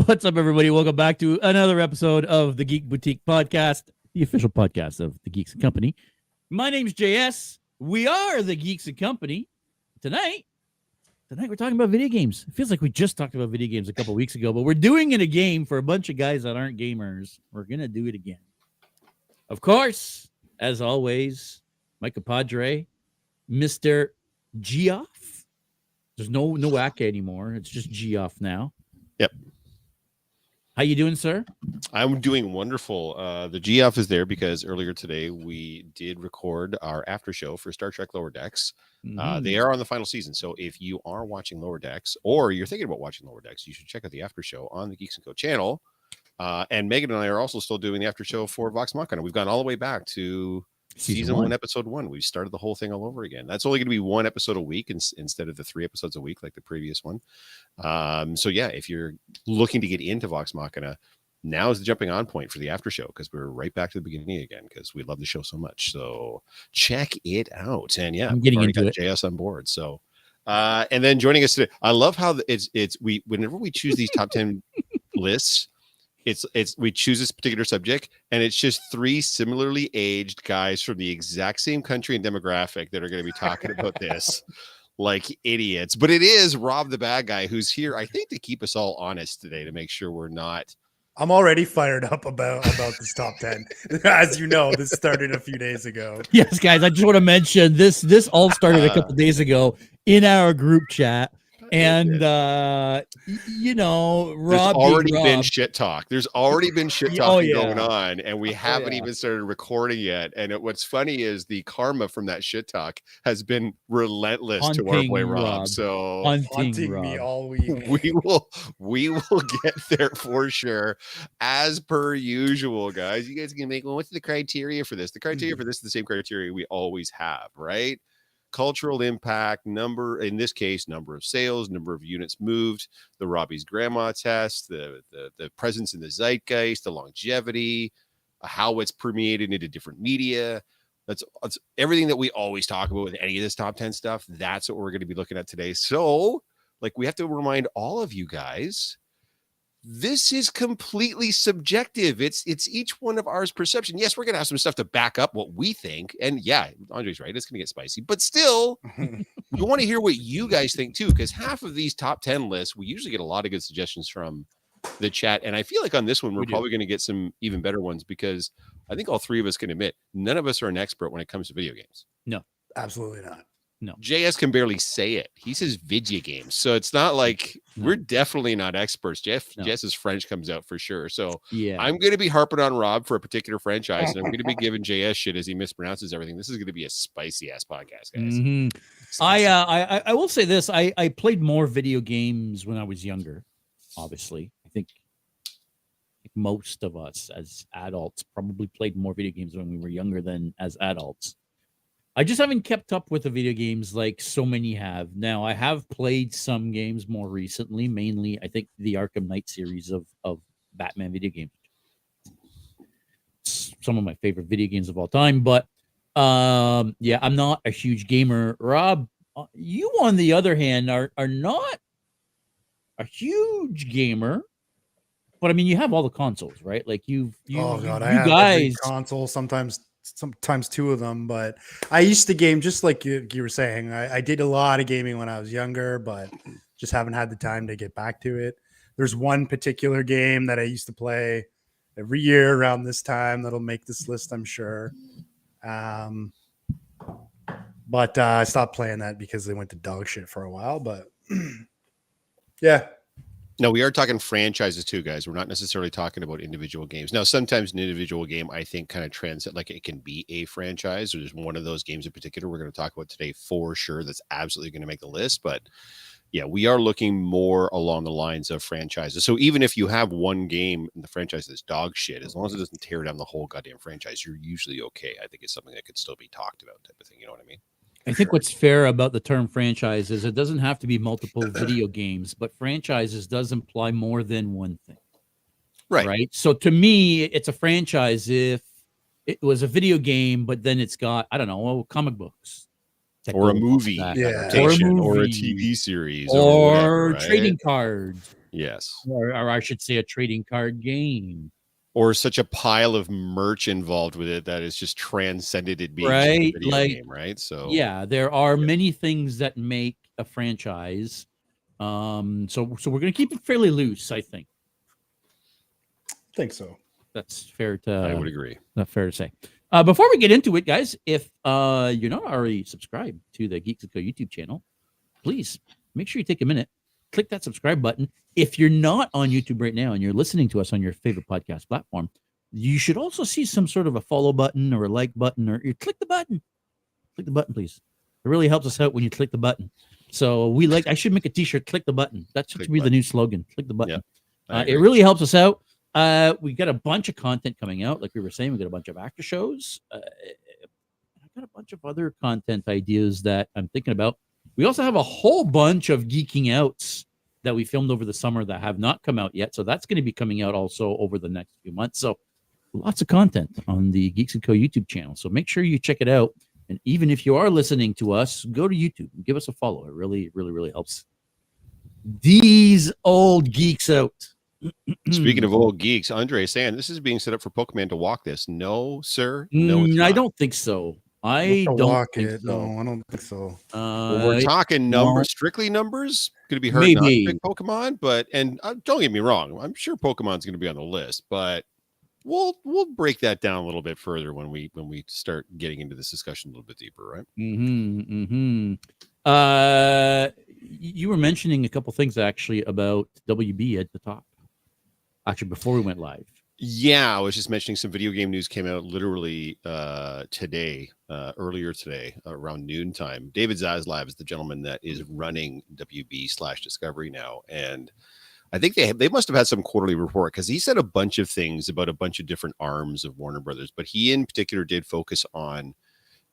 What's up, everybody? Welcome back to another episode of the Geek Boutique podcast, the official podcast of the Geeks and Company. My name's JS. We are the Geeks and Company. Tonight we're talking about video games. It feels like we just talked about video games a couple weeks ago, but we're doing it again for a bunch of guys that aren't gamers. We're going to do it again. Of course, as always, my compadre, Mr. Geoff. There's no Aka anymore. It's just Geoff now. Yep. How you doing, sir? I'm doing wonderful. The Geoff is there because earlier today we did record our after show for Star Trek Lower Decks. They are on the final season, so if you are watching Lower Decks or you're thinking about watching Lower Decks, you should check out the after show on the Geeks & Co channel. And Megan and I are also still doing the after show for Vox Machina. We've gone all the way back to season 1, episode 1. We've started the whole thing all over again. That's only going to be one episode a week instead of the 3 episodes a week like the previous one. So yeah, if you're looking to get into Vox Machina, now is the jumping on point for the after show because we're right back to the beginning again because we love the show so much. So check it out. And yeah, I'm getting into it. JS on board. So and then joining us today, I love how we whenever we choose these top 10 lists, we choose this particular subject and it's just 3 similarly aged guys from the exact same country and demographic that are going to be talking about this like idiots. But it is Rob the bad guy who's here, I think, to keep us all honest today, to make sure we're not. I'm already fired up about this top 10. As you know, this started a few days ago. Yes, guys, I just want to mention this all started a couple days ago in our group chat. And Rob, there's already been shit talk. There's already been shit talking going on, and we haven't even started recording yet. And what's funny is the karma from that shit talk has been relentless to our boy Rob. So haunting me all week. We will get there for sure, as per usual, guys. You guys can make what's the criteria for this? The criteria for this is the same criteria we always have, right? Cultural impact, number of sales, number of units moved, the Robbie's grandma test, the presence in the zeitgeist, the longevity, how it's permeated into different media. That's everything that we always talk about with any of this top 10 stuff. That's what we're going to be looking at today. So, we have to remind all of you guys, this is completely subjective. It's each one of ours perception. Yes, we're going to have some stuff to back up what we think. And yeah, Andre's right. It's going to get spicy. But still, we want to hear what you guys think too, because half of these top 10 lists, we usually get a lot of good suggestions from the chat. And I feel like on this one, we're probably going to get some even better ones because I think all 3 of us can admit none of us are an expert when it comes to video games. No, absolutely not. No, JS can barely say it. He says video games, so it's not like we're definitely not experts. Jess's French comes out for sure. So yeah, I'm going to be harping on Rob for a particular franchise, and I'm going to be giving JS shit as he mispronounces everything. This is going to be a spicy ass podcast, guys. Mm-hmm. I will say this: I played more video games when I was younger. Obviously, I think most of us as adults probably played more video games when we were younger than as adults. I just haven't kept up with the video games like so many have. Now, I have played some games more recently, mainly, I think, the Arkham Knight series of Batman video games. It's some of my favorite video games of all time. But, yeah, I'm not a huge gamer. Rob, you, on the other hand, are not a huge gamer. But, I mean, you have all the consoles, right? Like, I have every console, sometimes 2 of them, but I used to game just like you were saying. I did a lot of gaming when I was younger, but just haven't had the time to get back to it. There's one particular game that I used to play every year around this time that'll make this list, I'm sure. But I stopped playing that because they went to dog shit for a while. But yeah. No, we are talking franchises too, guys. We're not necessarily talking about individual games. Now, sometimes an individual game, I think, kind of trends like it can be a franchise. There's one of those games in particular we're going to talk about today for sure that's absolutely going to make the list. But yeah, we are looking more along the lines of franchises. So even if you have one game in the franchise that's dog shit, as long as it doesn't tear down the whole goddamn franchise, you're usually okay. I think it's something that could still be talked about type of thing. You know what I mean? I think what's fair about the term franchise is it doesn't have to be multiple video games, but franchises does imply more than one thing. Right. So to me, it's a franchise if it was a video game, but then it's got, I don't know, comic books. Or a movie, yeah. or a TV series, or trading cards. Yes. or I should say a trading card game. Or such a pile of merch involved with it that it's just transcended it being just a Right, video like, game, right? So yeah, there are many things that make a franchise. So we're gonna keep it fairly loose, I think. think so. That's fair I would to agree. not fair to say. Before we get into it, guys, if you're not already subscribed to the Geeks Co YouTube channel, please make sure you take a minute, click that subscribe button. If you're not on YouTube right now and you're listening to us on your favorite podcast platform, you should also see some sort of a follow button or a like button, or you click the button. Click the button, please. It really helps us out when you click the button. So I should make a t-shirt, click the button. That should be the new slogan. Click the button. Yeah, it really helps us out. We got a bunch of content coming out. Like we were saying, we got a bunch of actor shows. I got a bunch of other content ideas that I'm thinking about. We also have a whole bunch of geeking outs that we filmed over the summer that have not come out yet. So that's going to be coming out also over the next few months. So lots of content on the Geeks & Co YouTube channel. So make sure you check it out. And even if you are listening to us, go to YouTube and give us a follow. It really, really, really helps these old geeks out. Speaking of old geeks, Andre is saying this is being set up for Pokemon to walk this. No, sir. No, it's I not. don't think so. I don't think so. No, I don't think so. Well, we're talking numbers, strictly numbers. Going to be hard not to Maybe. pick Pokemon, but don't get me wrong. I'm sure Pokemon's going to be on the list, but we'll break that down a little bit further when we start getting into this discussion a little bit deeper, right? You were mentioning a couple things actually about WB at the top. Actually, before we went live. Yeah, I was just mentioning some video game news came out literally today, earlier today, around noontime. David Zaslav is the gentleman that is running WB/Discovery now, and I think they must have had some quarterly report because he said a bunch of things about a bunch of different arms of Warner Brothers, but he in particular did focus on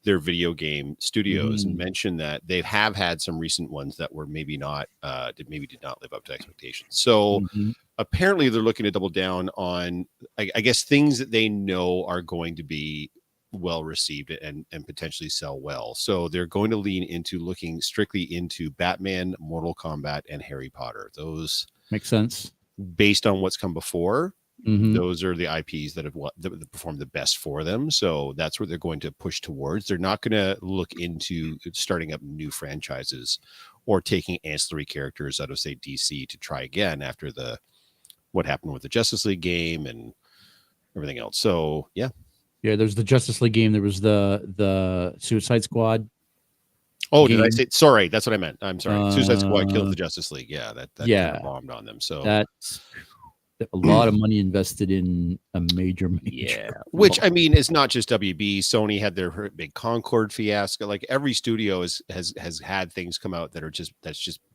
their video game studios and mentioned that they have had some recent ones that were maybe did not live up to expectations. So apparently they're looking to double down on, I guess, things that they know are going to be well received and potentially sell well. So they're going to lean into looking strictly into Batman, Mortal Kombat, and Harry Potter. Those makes sense based on what's come before. Those are the IPs that have performed the best for them. So that's what they're going to push towards. They're not going to look into starting up new franchises or taking ancillary characters out of, say, DC to try again after what happened with the Justice League game and everything else. So yeah, there's the Justice League game. There was the Suicide Squad. Oh, game. Did I say? Sorry, that's what I meant. I'm sorry. Suicide Squad killed the Justice League. Yeah, that kind of bombed on them. So that's a lot of money invested in a major. Which I mean is not just WB. Sony had their big Concord fiasco. Like every studio has had things come out that are just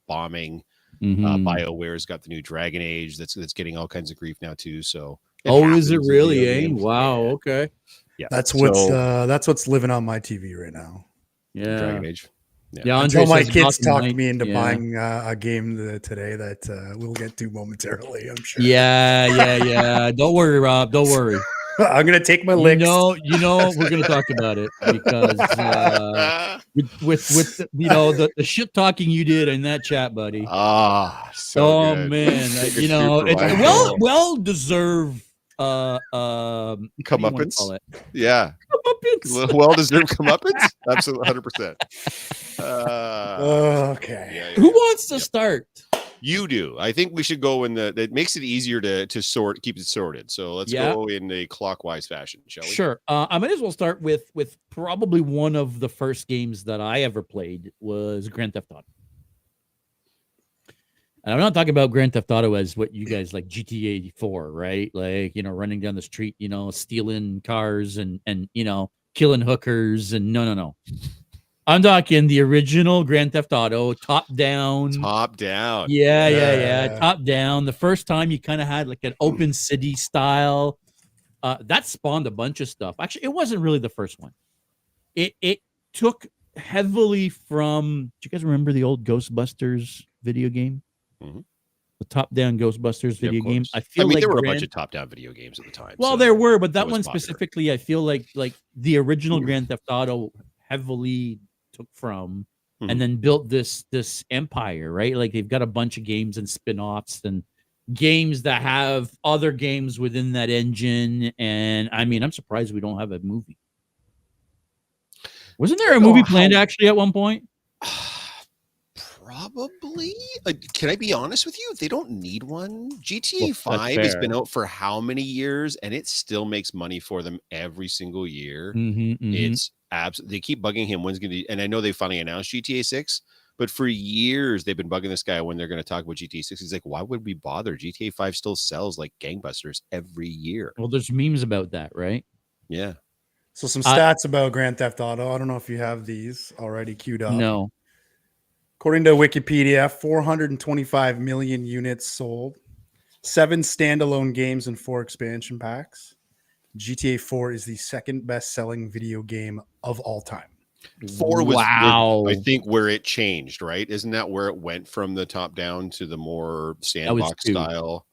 bombing. BioWare's got the new Dragon Age that's getting all kinds of grief now too. So is it really? Wow. Yeah. Okay. Yeah, that's what's living on my TV right now. Yeah, Dragon Age. Yeah, until my kids talked me into buying a game today that we'll get to momentarily, I'm sure. Yeah. Don't worry, Rob. Don't worry. I'm gonna take my licks. You know, we're gonna talk about it because with the shit talking you did in that chat, buddy. So good. Man, it's well deserved. Comeuppance. Yeah. Well deserved comeuppance. Absolutely, 100%. Okay. Yeah. Who wants to start? You do. I think we should go it makes it easier to keep it sorted. So let's go in a clockwise fashion, shall we? Sure. I might as well start with probably one of the first games that I ever played was Grand Theft Auto. And I'm not talking about Grand Theft Auto as what you guys like GTA 4, right? Like, running down the street, stealing cars and killing hookers and no. I'm talking the original Grand Theft Auto, top down. Yeah. Top down. The first time you kind of had like an open city style. That spawned a bunch of stuff. Actually, it wasn't really the first one. It took heavily from. Do you guys remember the old Ghostbusters video game? The top-down Ghostbusters video game. I mean, there were a bunch of top-down video games at the time. Well, there were, but that one specifically, I feel like the original Grand Theft Auto heavily took from and then built this empire, right? Like they've got a bunch of games and spin-offs, and games that have other games within that engine. And I mean, I'm surprised we don't have a movie. Wasn't there a movie planned actually at one point? Probably. Can I be honest with you? They don't need one. GTA Well, 5 has been out for how many years, and it still makes money for them every single year. It's they keep bugging him when's going to, and I know they finally announced GTA 6, but for years they've been bugging this guy when they're going to talk about GTA 6. He's like, why would we bother? GTA 5 still sells like gangbusters every year. Well, there's memes about that, right? Yeah. So some stats about Grand Theft Auto. I don't know if you have these already queued up. No. According to Wikipedia, 425 million units sold, 7 standalone games and 4 expansion packs. GTA 4 is the second best-selling video game of all time. 4 was, I think, where it changed, right? Isn't that where it went from the top down to the more sandbox style?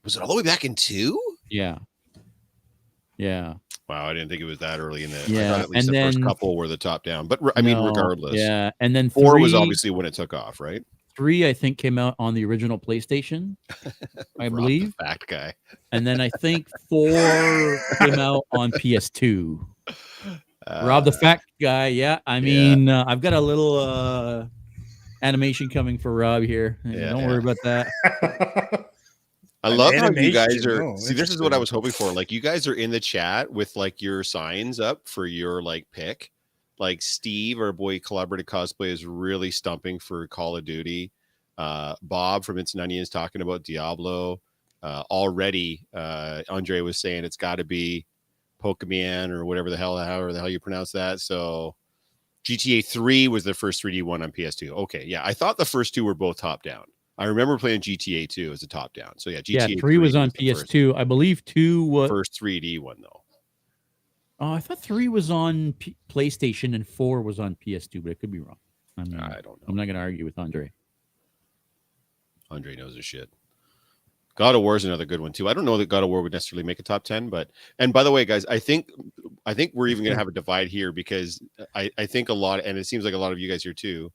Was it all the way back in 2? Yeah. Yeah. Wow, I didn't think it was that early in it. Yeah. I thought at least the first couple were the top down. But I mean, regardless. Yeah. And then 4 was obviously when it took off, right? 3, I think, came out on the original PlayStation, I believe. The fact guy. And then I think 4 came out on PS2. Rob the fact guy. Yeah. I mean, I've got a little animation coming for Rob here. Don't worry about that. I love how you guys are. See, this is what I was hoping for. Like, you guys are in the chat with like your signs up for your like pick. Like Steve, our boy Collaborative Cosplay, is really stumping for Call of Duty. Bob from It's 90 is talking about Diablo. Already, Andre was saying it's got to be Pokemon or whatever however the hell you pronounce that. So GTA 3 was the first 3D one on PS2. Okay, yeah, I thought the first 2 were both top down. I remember playing GTA 2 as a top down. So yeah, GTA 3 was on PS2. I believe 2 was first 3D one though. Oh, I thought 3 was on PlayStation and 4 was on PS2, but it could be wrong. I mean, I don't know. I'm not going to argue with Andre. Andre knows his shit. God of War is another good one too. I don't know that God of War would necessarily make a top 10, but and by the way, guys, I think we're even going to have a divide here because I think a lot, and it seems like a lot of you guys here too.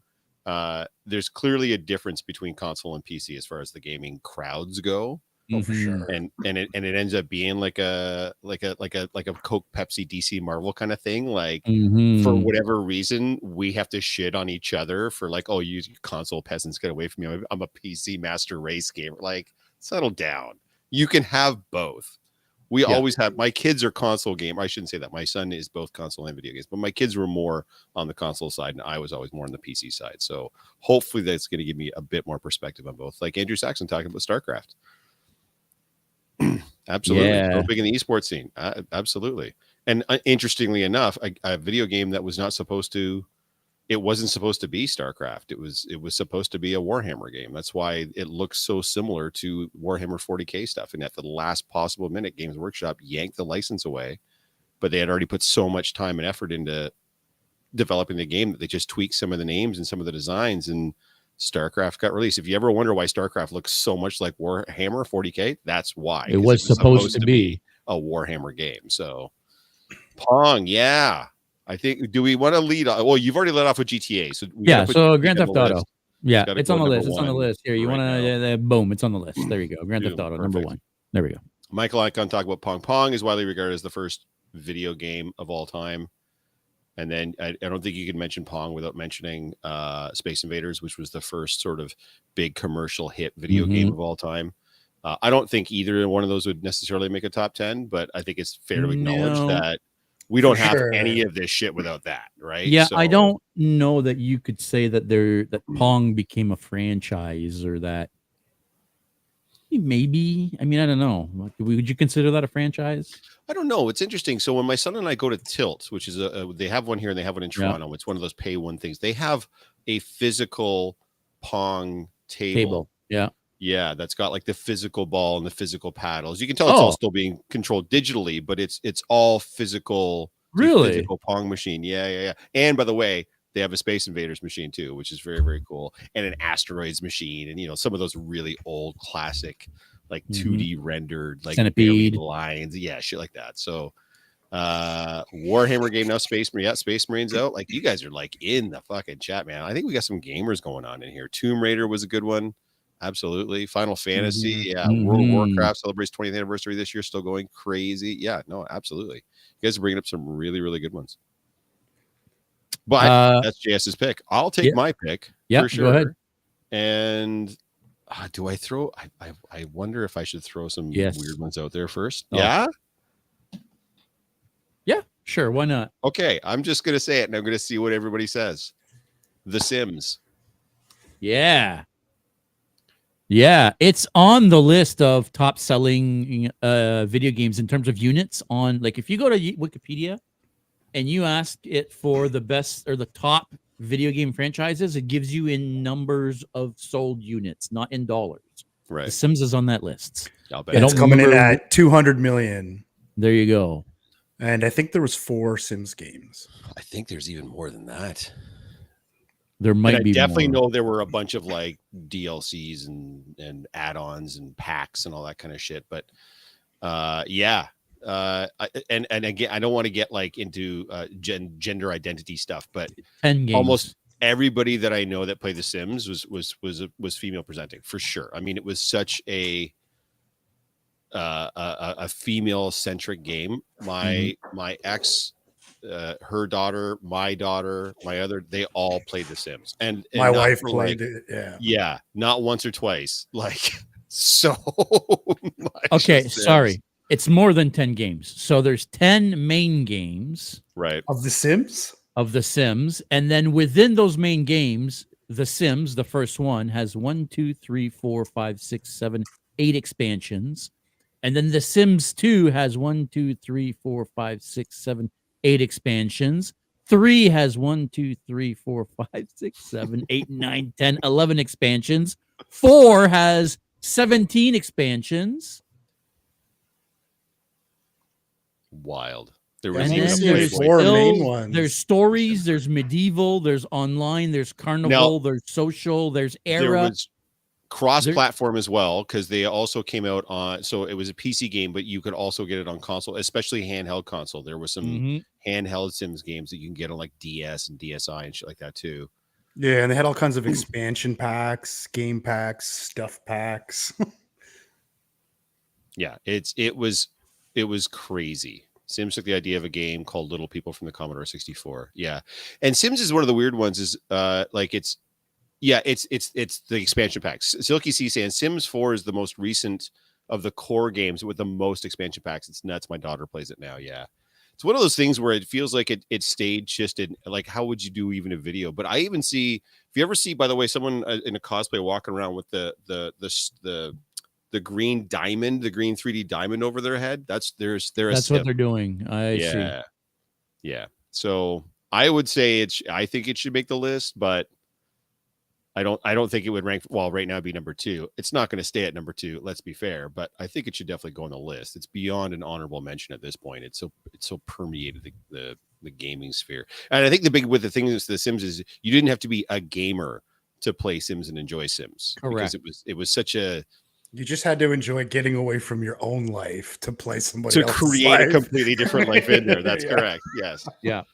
There's clearly a difference between console and PC as far as the gaming crowds go. Oh, for sure. And it ends up being like a Coke, Pepsi, DC, Marvel kind of thing. Like for whatever reason, we have to shit on each other for like, oh, you console peasants, get away from me. I'm a PC master race gamer. Like, settle down. You can have both. We always have. My kids are console game. I shouldn't say that. My son is both console and video games, but my kids were more on the console side, and I was always more on the PC side. So hopefully that's going to give me a bit more perspective on both. Like Andrew Saxon talking about StarCraft. Absolutely. So big in the esports scene. Absolutely. And interestingly enough, a video game that was not supposed to, it wasn't supposed to be StarCraft. It was supposed to be a Warhammer game. That's why it looks so similar to Warhammer 40K stuff. And at the last possible minute, Games Workshop yanked the license away, but they had already put so much time and effort into developing the game that they just tweaked some of the names and some of the designs, and StarCraft got released. If you ever wonder why StarCraft looks so much like Warhammer 40K, that's why. It was supposed to be a Warhammer game. So Pong, yeah. I think, do we want to lead? Well, you've already led off with GTA. So so Grand Theft Auto. Yeah, it's on the list. It's on the list. Here, you want to, boom, it's on the list. There you go. Grand Theft Auto, number 1. There we go. Michael Icon talk about Pong. Pong is widely regarded as the first video game of all time. And then I don't think you can mention Pong without mentioning Space Invaders, which was the first sort of big commercial hit video game of all time. I don't think either one of those would necessarily make a top 10, but I think it's fair to acknowledge that we don't have any of this shit without that, right? Yeah, so, I don't know that you could say that that Pong became a franchise or that. Maybe. I mean, I don't know. Would you consider that a franchise? I don't know. It's interesting. So when my son and I go to Tilt, which is they have one here and they have one in Toronto. Yeah. It's one of those pay one things. They have a physical Pong table. Yeah. Yeah, that's got like the physical ball and the physical paddles. You can tell it's all still being controlled digitally, but it's all physical. Really? Physical Pong machine. Yeah. And by the way, they have a Space Invaders machine too, which is very, very cool. And an Asteroids machine. And, some of those really old classic, like 2D rendered, like Centipede lines. Yeah, shit like that. So Warhammer game now, Space Marines out. Like, you guys are like in the fucking chat, man. I think we got some gamers going on in here. Tomb Raider was a good one. absolutely. Final Fantasy, Mhm. yeah. World of Mhm. Warcraft celebrates 20th anniversary this year, still going crazy. Yeah, no, absolutely. You guys are bringing up some really, really good ones. But that's JS's pick. I'll take yeah. my pick Yeah, for go ahead. sure. And do I throw? I wonder if I should throw some Yes. weird ones out there first. Oh. Yeah. Yeah, sure. Why not? Okay, I'm just gonna say it, and I'm gonna see what everybody says. The Sims. Yeah. Yeah, it's on the list of top selling video games in terms of units on, like, if you go to Wikipedia and you ask it for the best or the top video game franchises, it gives you in numbers of sold units, not in dollars. Right. The Sims is on that list. I'll bet. Yeah, it's don't coming in remember- at 200 million. There you go. And I think there was 4 Sims games. I think there's even more than that. There might And I be definitely more. know there were a bunch of like DLCs and add-ons and packs and all that kind of shit. But yeah. And again, I don't want to get like into gender identity stuff, but 10 games. almost everybody that I know that played The Sims was female presenting for sure. I mean, it was such a female centric game. My ex, her daughter, my daughter, my other, they all played The Sims, and My not wife for, played like, it. yeah, not once or twice, like so much. Okay, The Sims. sorry. It's more than 10 games. So there's 10 main games Right. Of The Sims? of The Sims, and then within those main games, The Sims, the first one, has 1, 2, 3, 4, 5, 6, 7, 8 expansions. And then The Sims 2 has 1, 2, 3, 4, 5, 6, 7, 8 expansions. 3 has 1, 2, 3, 4, 5, 6, 7, 8, 9, 10, 11 expansions. 4 has 17 expansions. Wild. There And was I even then a think there's place four like main still- ones. There's stories, there's medieval, there's online, there's carnival, there's social, there's there era. was cross-platform as well, because they also came out on, so it was a PC game, but you could also get it on console, especially handheld console. There was some Mhm. handheld Sims games that you can get on like DS and DSi and shit like that too. Yeah, and they had all kinds of expansion packs, game packs, stuff packs. Yeah, it was crazy. Sims took the idea of a game called Little People from the Commodore 64. Yeah, and Sims is one of the weird ones. Is like it's the expansion packs. Silky C saying Sims 4 is the most recent of the core games with the most expansion packs. It's nuts. My daughter plays it now. Yeah, it's one of those things where it feels like it stayed just in, like, how would you do even a video? But I even see, if you ever see, by the way, someone in a cosplay walking around with the green diamond, the green 3D diamond over their head. That's what they're doing. I see. Yeah. So I would say I think it should make the list, but I don't think it would rank. Well, right now it'd be number 2. It's not going to stay at number 2. Let's be fair, but I think it should definitely go on the list. It's beyond an honorable mention at this point. It's so permeated the gaming sphere. And I think the big with the thing is The Sims is you didn't have to be a gamer to play Sims and enjoy Sims. Correct. Because it was such a, You just had to enjoy getting away from your own life to play somebody to else's create a life. completely different life in there. That's Yeah. correct. Yes. Yeah.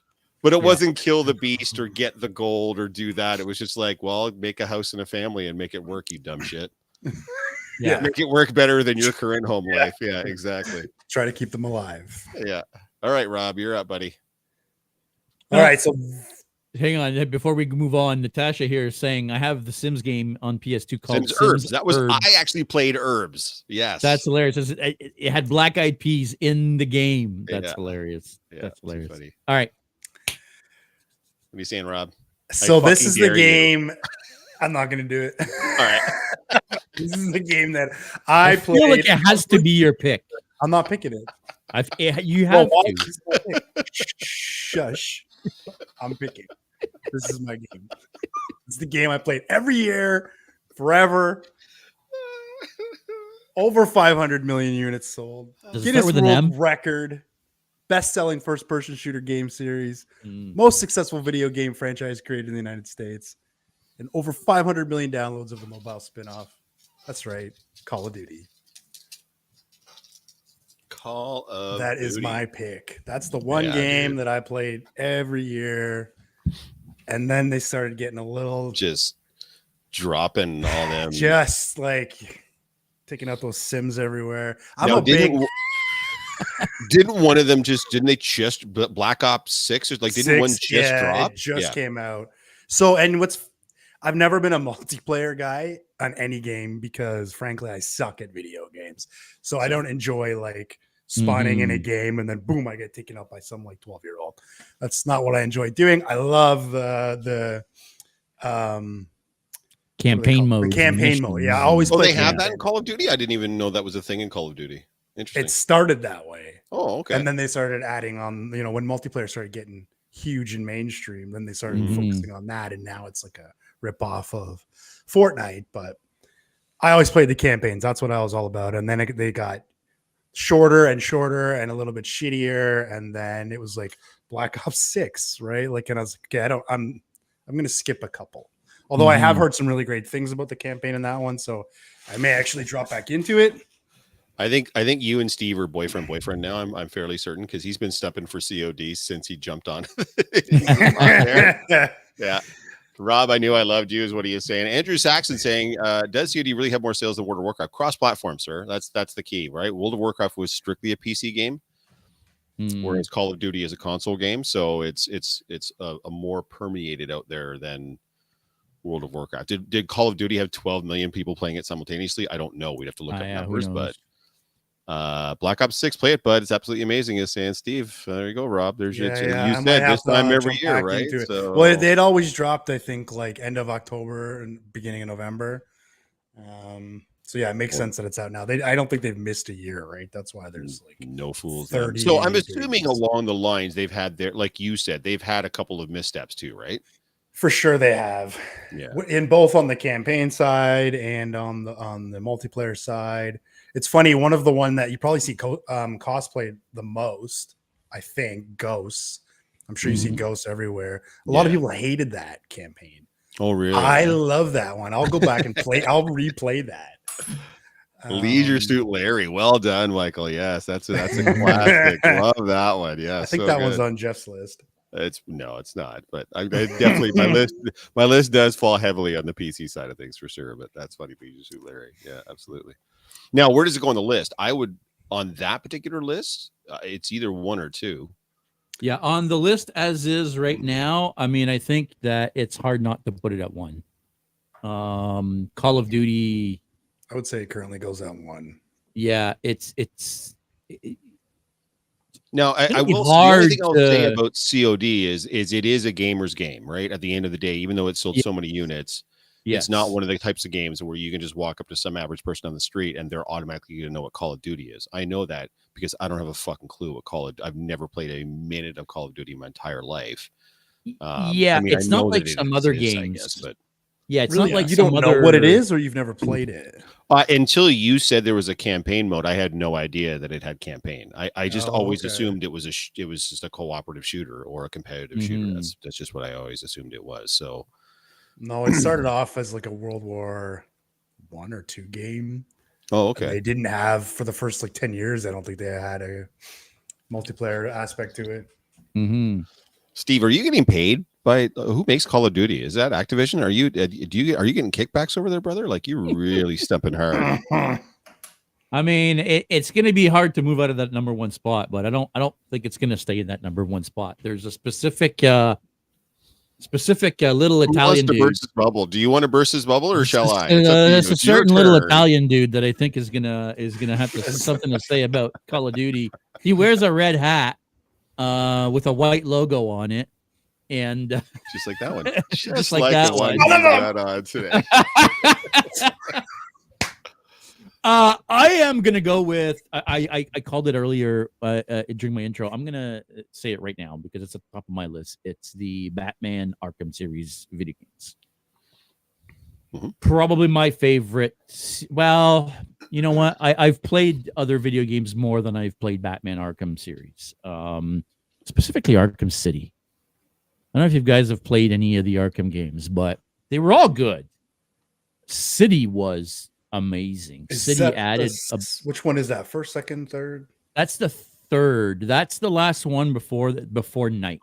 But it Yeah. wasn't kill the beast or get the gold or do that. It was just like, well, make a house and a family and make it work, you dumb shit. Yeah. Make it work better than your current home life. Yeah, exactly. Try to keep them alive. Yeah. All right, Rob, you're up, buddy. All right, so Hang on, before we move on, Natasha here is saying I have the Sims game on PS2 called Sims Herbs. That was Herbs. I actually played Herbs. Yes. That's hilarious. It had black eyed peas in the game. That's Yeah. hilarious. yeah, That's too hilarious. funny. All right. What are you saying, Rob? so this fucking is the dare you. game. I'm not gonna do it. All right. This is the game that I feel played. like it has to be your pick. I'm not picking it. You Well, have why to. is this my pick? Shush. I'm picking. This is my game. It's the game I played every year, forever. Over 500 million units sold. Does it Guinness start with an World M? Record. Best-selling first-person shooter game series. Mm. Most successful video game franchise created in the United States. And over 500 million downloads of the mobile spin-off. That's right. Call of Duty. Call of That is Duty. my pick. That's the one Yeah, game dude. that I played every year. And then they started getting a little Just dropping all them. Just like taking out those Sims everywhere. I'm Now, a big didn't one of them didn't they just Black Ops 6 or like didn't one just drop? It just came out. So, and I've never been a multiplayer guy on any game because frankly I suck at video games. So I don't enjoy like spawning in a game and then boom, I get taken out by some like 12-year-old. That's not what I enjoy doing. I love the campaign mode. The campaign mode. Yeah, I always play. They have that in Call of Duty? I didn't even know that was a thing in Call of Duty. Interesting. It started that way. Oh, okay. And then they started adding on, when multiplayer started getting huge and mainstream, then they started focusing on that. And now it's like a ripoff of Fortnite. But I always played the campaigns. That's what I was all about. And then they got shorter and shorter and a little bit shittier. And then it was like Black Ops 6, right? Like, and I was like, okay, I'm going to skip a couple. Although I have heard some really great things about the campaign in that one. So I may actually drop back into it. I think you and Steve are boyfriend now. I'm fairly certain because he's been stepping for COD since he jumped on. Yeah. Rob, I knew I loved you is what he is saying. Andrew Saxon saying, does COD really have more sales than World of Warcraft? Cross-platform, sir. That's the key, right? World of Warcraft was strictly a PC game, whereas Call of Duty is a console game. So it's a more permeated out there than World of Warcraft. Did Call of Duty have 12 million people playing it simultaneously? I don't know. We'd have to look up numbers, but Black Ops 6, play it, bud. It's absolutely amazing, is saying Steve. There you go, Rob. There's you said this time every year, right? So, well, they'd always dropped, I think, like end of October and beginning of November. So yeah, it makes sense that it's out now. I don't think they've missed a year, right? That's why there's like no fools. 30. So I'm assuming along the lines they've had their, like you said, they've had a couple of missteps too, right? For sure they have. Yeah. In both on the campaign side and on the multiplayer side. It's funny, one that you probably see cosplayed the most, I think, Ghosts. I'm sure you see Ghosts everywhere. A lot of people hated that campaign. Oh, really? I love that one. I'll go back and play. I'll replay that. Leisure Suit Larry. Well done, Michael. Yes, that's a classic. Love that one. Yeah, I think that one's on Jeff's list. It's not, but I definitely my list does fall heavily on the PC side of things for sure. But that's funny, Leisure Suit Larry. Yeah, absolutely. Now, where does it go on the list? I would on that particular list, it's either 1 or 2. Yeah, on the list as is right now. I mean, I think that it's hard not to put it at 1. Call of Duty. I would say it currently goes at 1. Yeah, it's now I will. The only thing I'll say about COD is it is a gamer's game, right? At the end of the day, even though it sold so many units. Yes. It's not one of the types of games where you can just walk up to some average person on the street and they're automatically going to know what Call of Duty is. I know that because I don't have a fucking clue what I've never played a minute of Call of Duty in my entire life. It's not like some other games. Guess, but yeah, it's not like you don't know what it is or you've never played it. Until you said there was a campaign mode, I had no idea that it had campaign. I just always assumed it was just a cooperative shooter or a competitive shooter. That's just what I always assumed it was. So. No, it started off as like a World War I or II game. Oh, okay. They didn't have for the first like 10 years. I don't think they had a multiplayer aspect to it. Steve, are you getting paid by who makes Call of Duty? Is that Activision? Are you getting kickbacks over there, brother? Like you're really stepping hard. I mean, it's going to be hard to move out of that number 1 spot, but I don't think it's going to stay in that number 1 spot. There's a specific little Italian dude. Burst his bubble. Do you want to burst his bubble or shall I? There's a certain little Italian dude that I think is gonna have something to say about Call of Duty. He wears a red hat with a white logo on it, and just like that one, just like that one. On today. I am gonna go with I called it earlier during my intro. I'm gonna say it right now because it's at the top of my list. It's the Batman Arkham series video games. Probably my favorite. Well, you know what? I've played other video games more than I've played Batman Arkham series. Specifically Arkham City. I don't know if you guys have played any of the Arkham games, but they were all good. City was amazing. City added which one is that? First, second, third? That's the third. That's the last one before Night.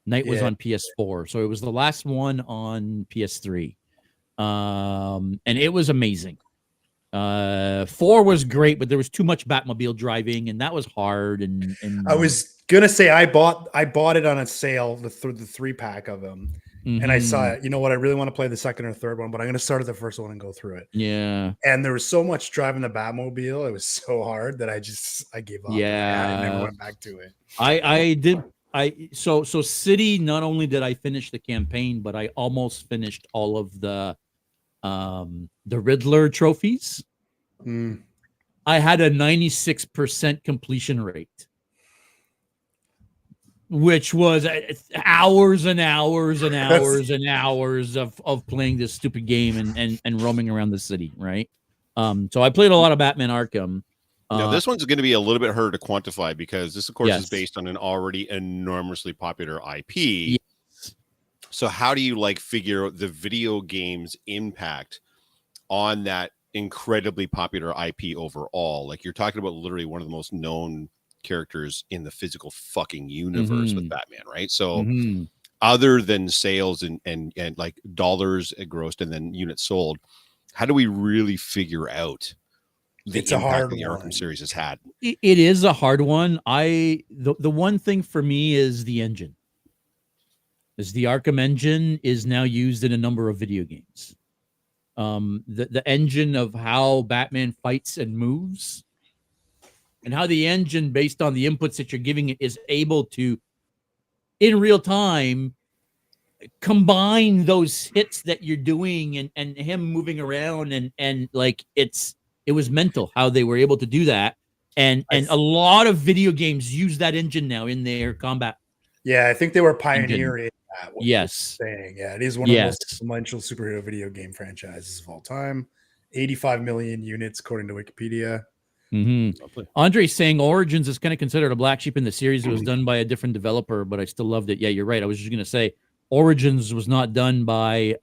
Night was on PS4, so it was the last one on PS3. and it was amazing. 4 was great, but there was too much Batmobile driving, and that was hard. And I was gonna say I bought it on a sale, the 3-pack of them, and I saw it. You know what? I really want to play the second or third one, but I'm gonna start at the first one and go through it. Yeah. And there was so much driving the Batmobile; it was so hard that I gave up. Yeah, I never went back to it. I did. So City. Not only did I finish the campaign, but I almost finished all of the Riddler trophies. I had a 96% completion rate, which was hours and hours and hours and hours of playing this stupid game and roaming around the city, right? So I played a lot of Batman Arkham. Now, this one's going to be a little bit harder to quantify because this, of course, Yes. is based on an already enormously popular IP. Yes. So how do you figure out the video game's impact on that incredibly popular IP overall? Like, you're talking about literally one of the most known characters in the physical fucking universe with Batman, right? So other than sales and like dollars grossed and then units sold, how do we really figure out the It's a impact hard that the one. Arkham series has had? It is a hard one. The one thing for me is the engine. Is the Arkham engine is now used in a number of video games. The engine of how Batman fights and moves, and how the engine, based on the inputs that you're giving it, is able to, in real time, combine those hits that you're doing and him moving around and like it was mental how they were able to do that. And a lot of video games use that engine now in their combat. Yeah, I think they were pioneering that. Yes. Saying. Yeah, it is one of the most influential superhero video game franchises of all time. 85 million units, according to Wikipedia. Andre's saying Origins is kind of considered a black sheep in the series. It was done by a different developer, but I still loved it. Yeah, you're right. I was just going to say Origins was not done by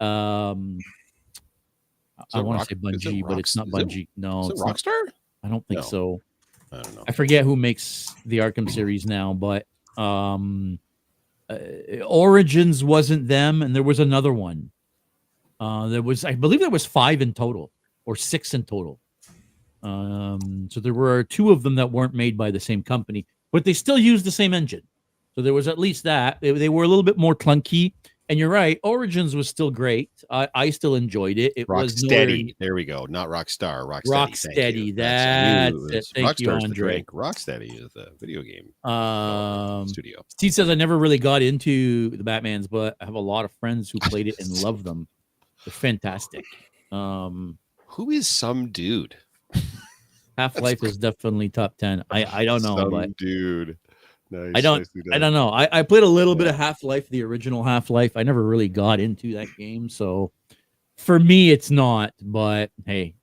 I want to say Bungie, but it's not Bungie. No, it's Rockstar. I don't think so. I don't know. I forget who makes the Arkham series now, but Origins wasn't them, and there was another one. I believe there was 5 in total or 6 in total. So there were 2 of them that weren't made by the same company, but they still used the same engine. So there was at least that. They were a little bit more clunky. And you're right, Origins was still great. I still enjoyed it. It was Rocksteady. There we go. Not Rockstar. Rocksteady. That's it. Thank you, Andre. Rocksteady is the video game studio. Steve says I never really got into the Batmans, but I have a lot of friends who played it and loved them. They're fantastic. Who is some dude? Half-Life is definitely top 10. I don't know, but dude. Nice, I don't know. I played a little bit of Half-Life, the original Half-Life. I never really got into that game, so for me, it's not. But hey,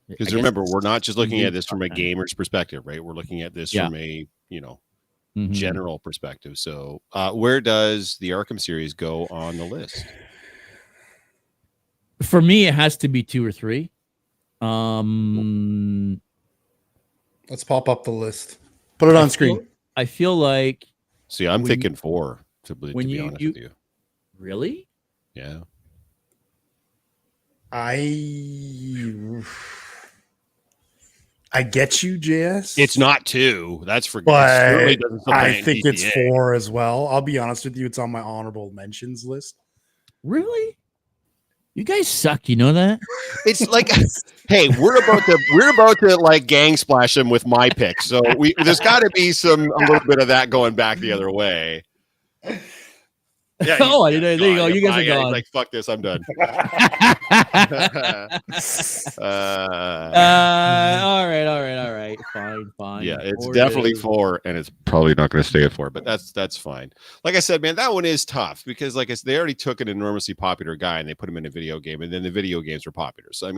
because remember, we're not just looking at this from a gamer's perspective, right? We're looking at this from a general perspective. So, where does the Arkham series go on the list? For me, it has to be 2 or 3. Let's pop up the list. Put it on screen. I feel like. See, I'm thinking 4. To be honest with you. Really? Yeah. I get you, JS. It's not 2. That's for. But I think it's 4 as well. I'll be honest with you. It's on my honorable mentions list. Really? You guys suck. You know that? It's like, hey, we're about to like gang splash them with my pick. So there's got to be a little bit of that going back the other way. Yeah. There you go. You guys are gone. He's like, fuck this. I'm done. All right. Fine. Yeah, it's definitely 4, and it's probably not going to stay at 4, but that's fine. Like I said, man, that one is tough because they already took an enormously popular guy and they put him in a video game, and then the video games were popular. So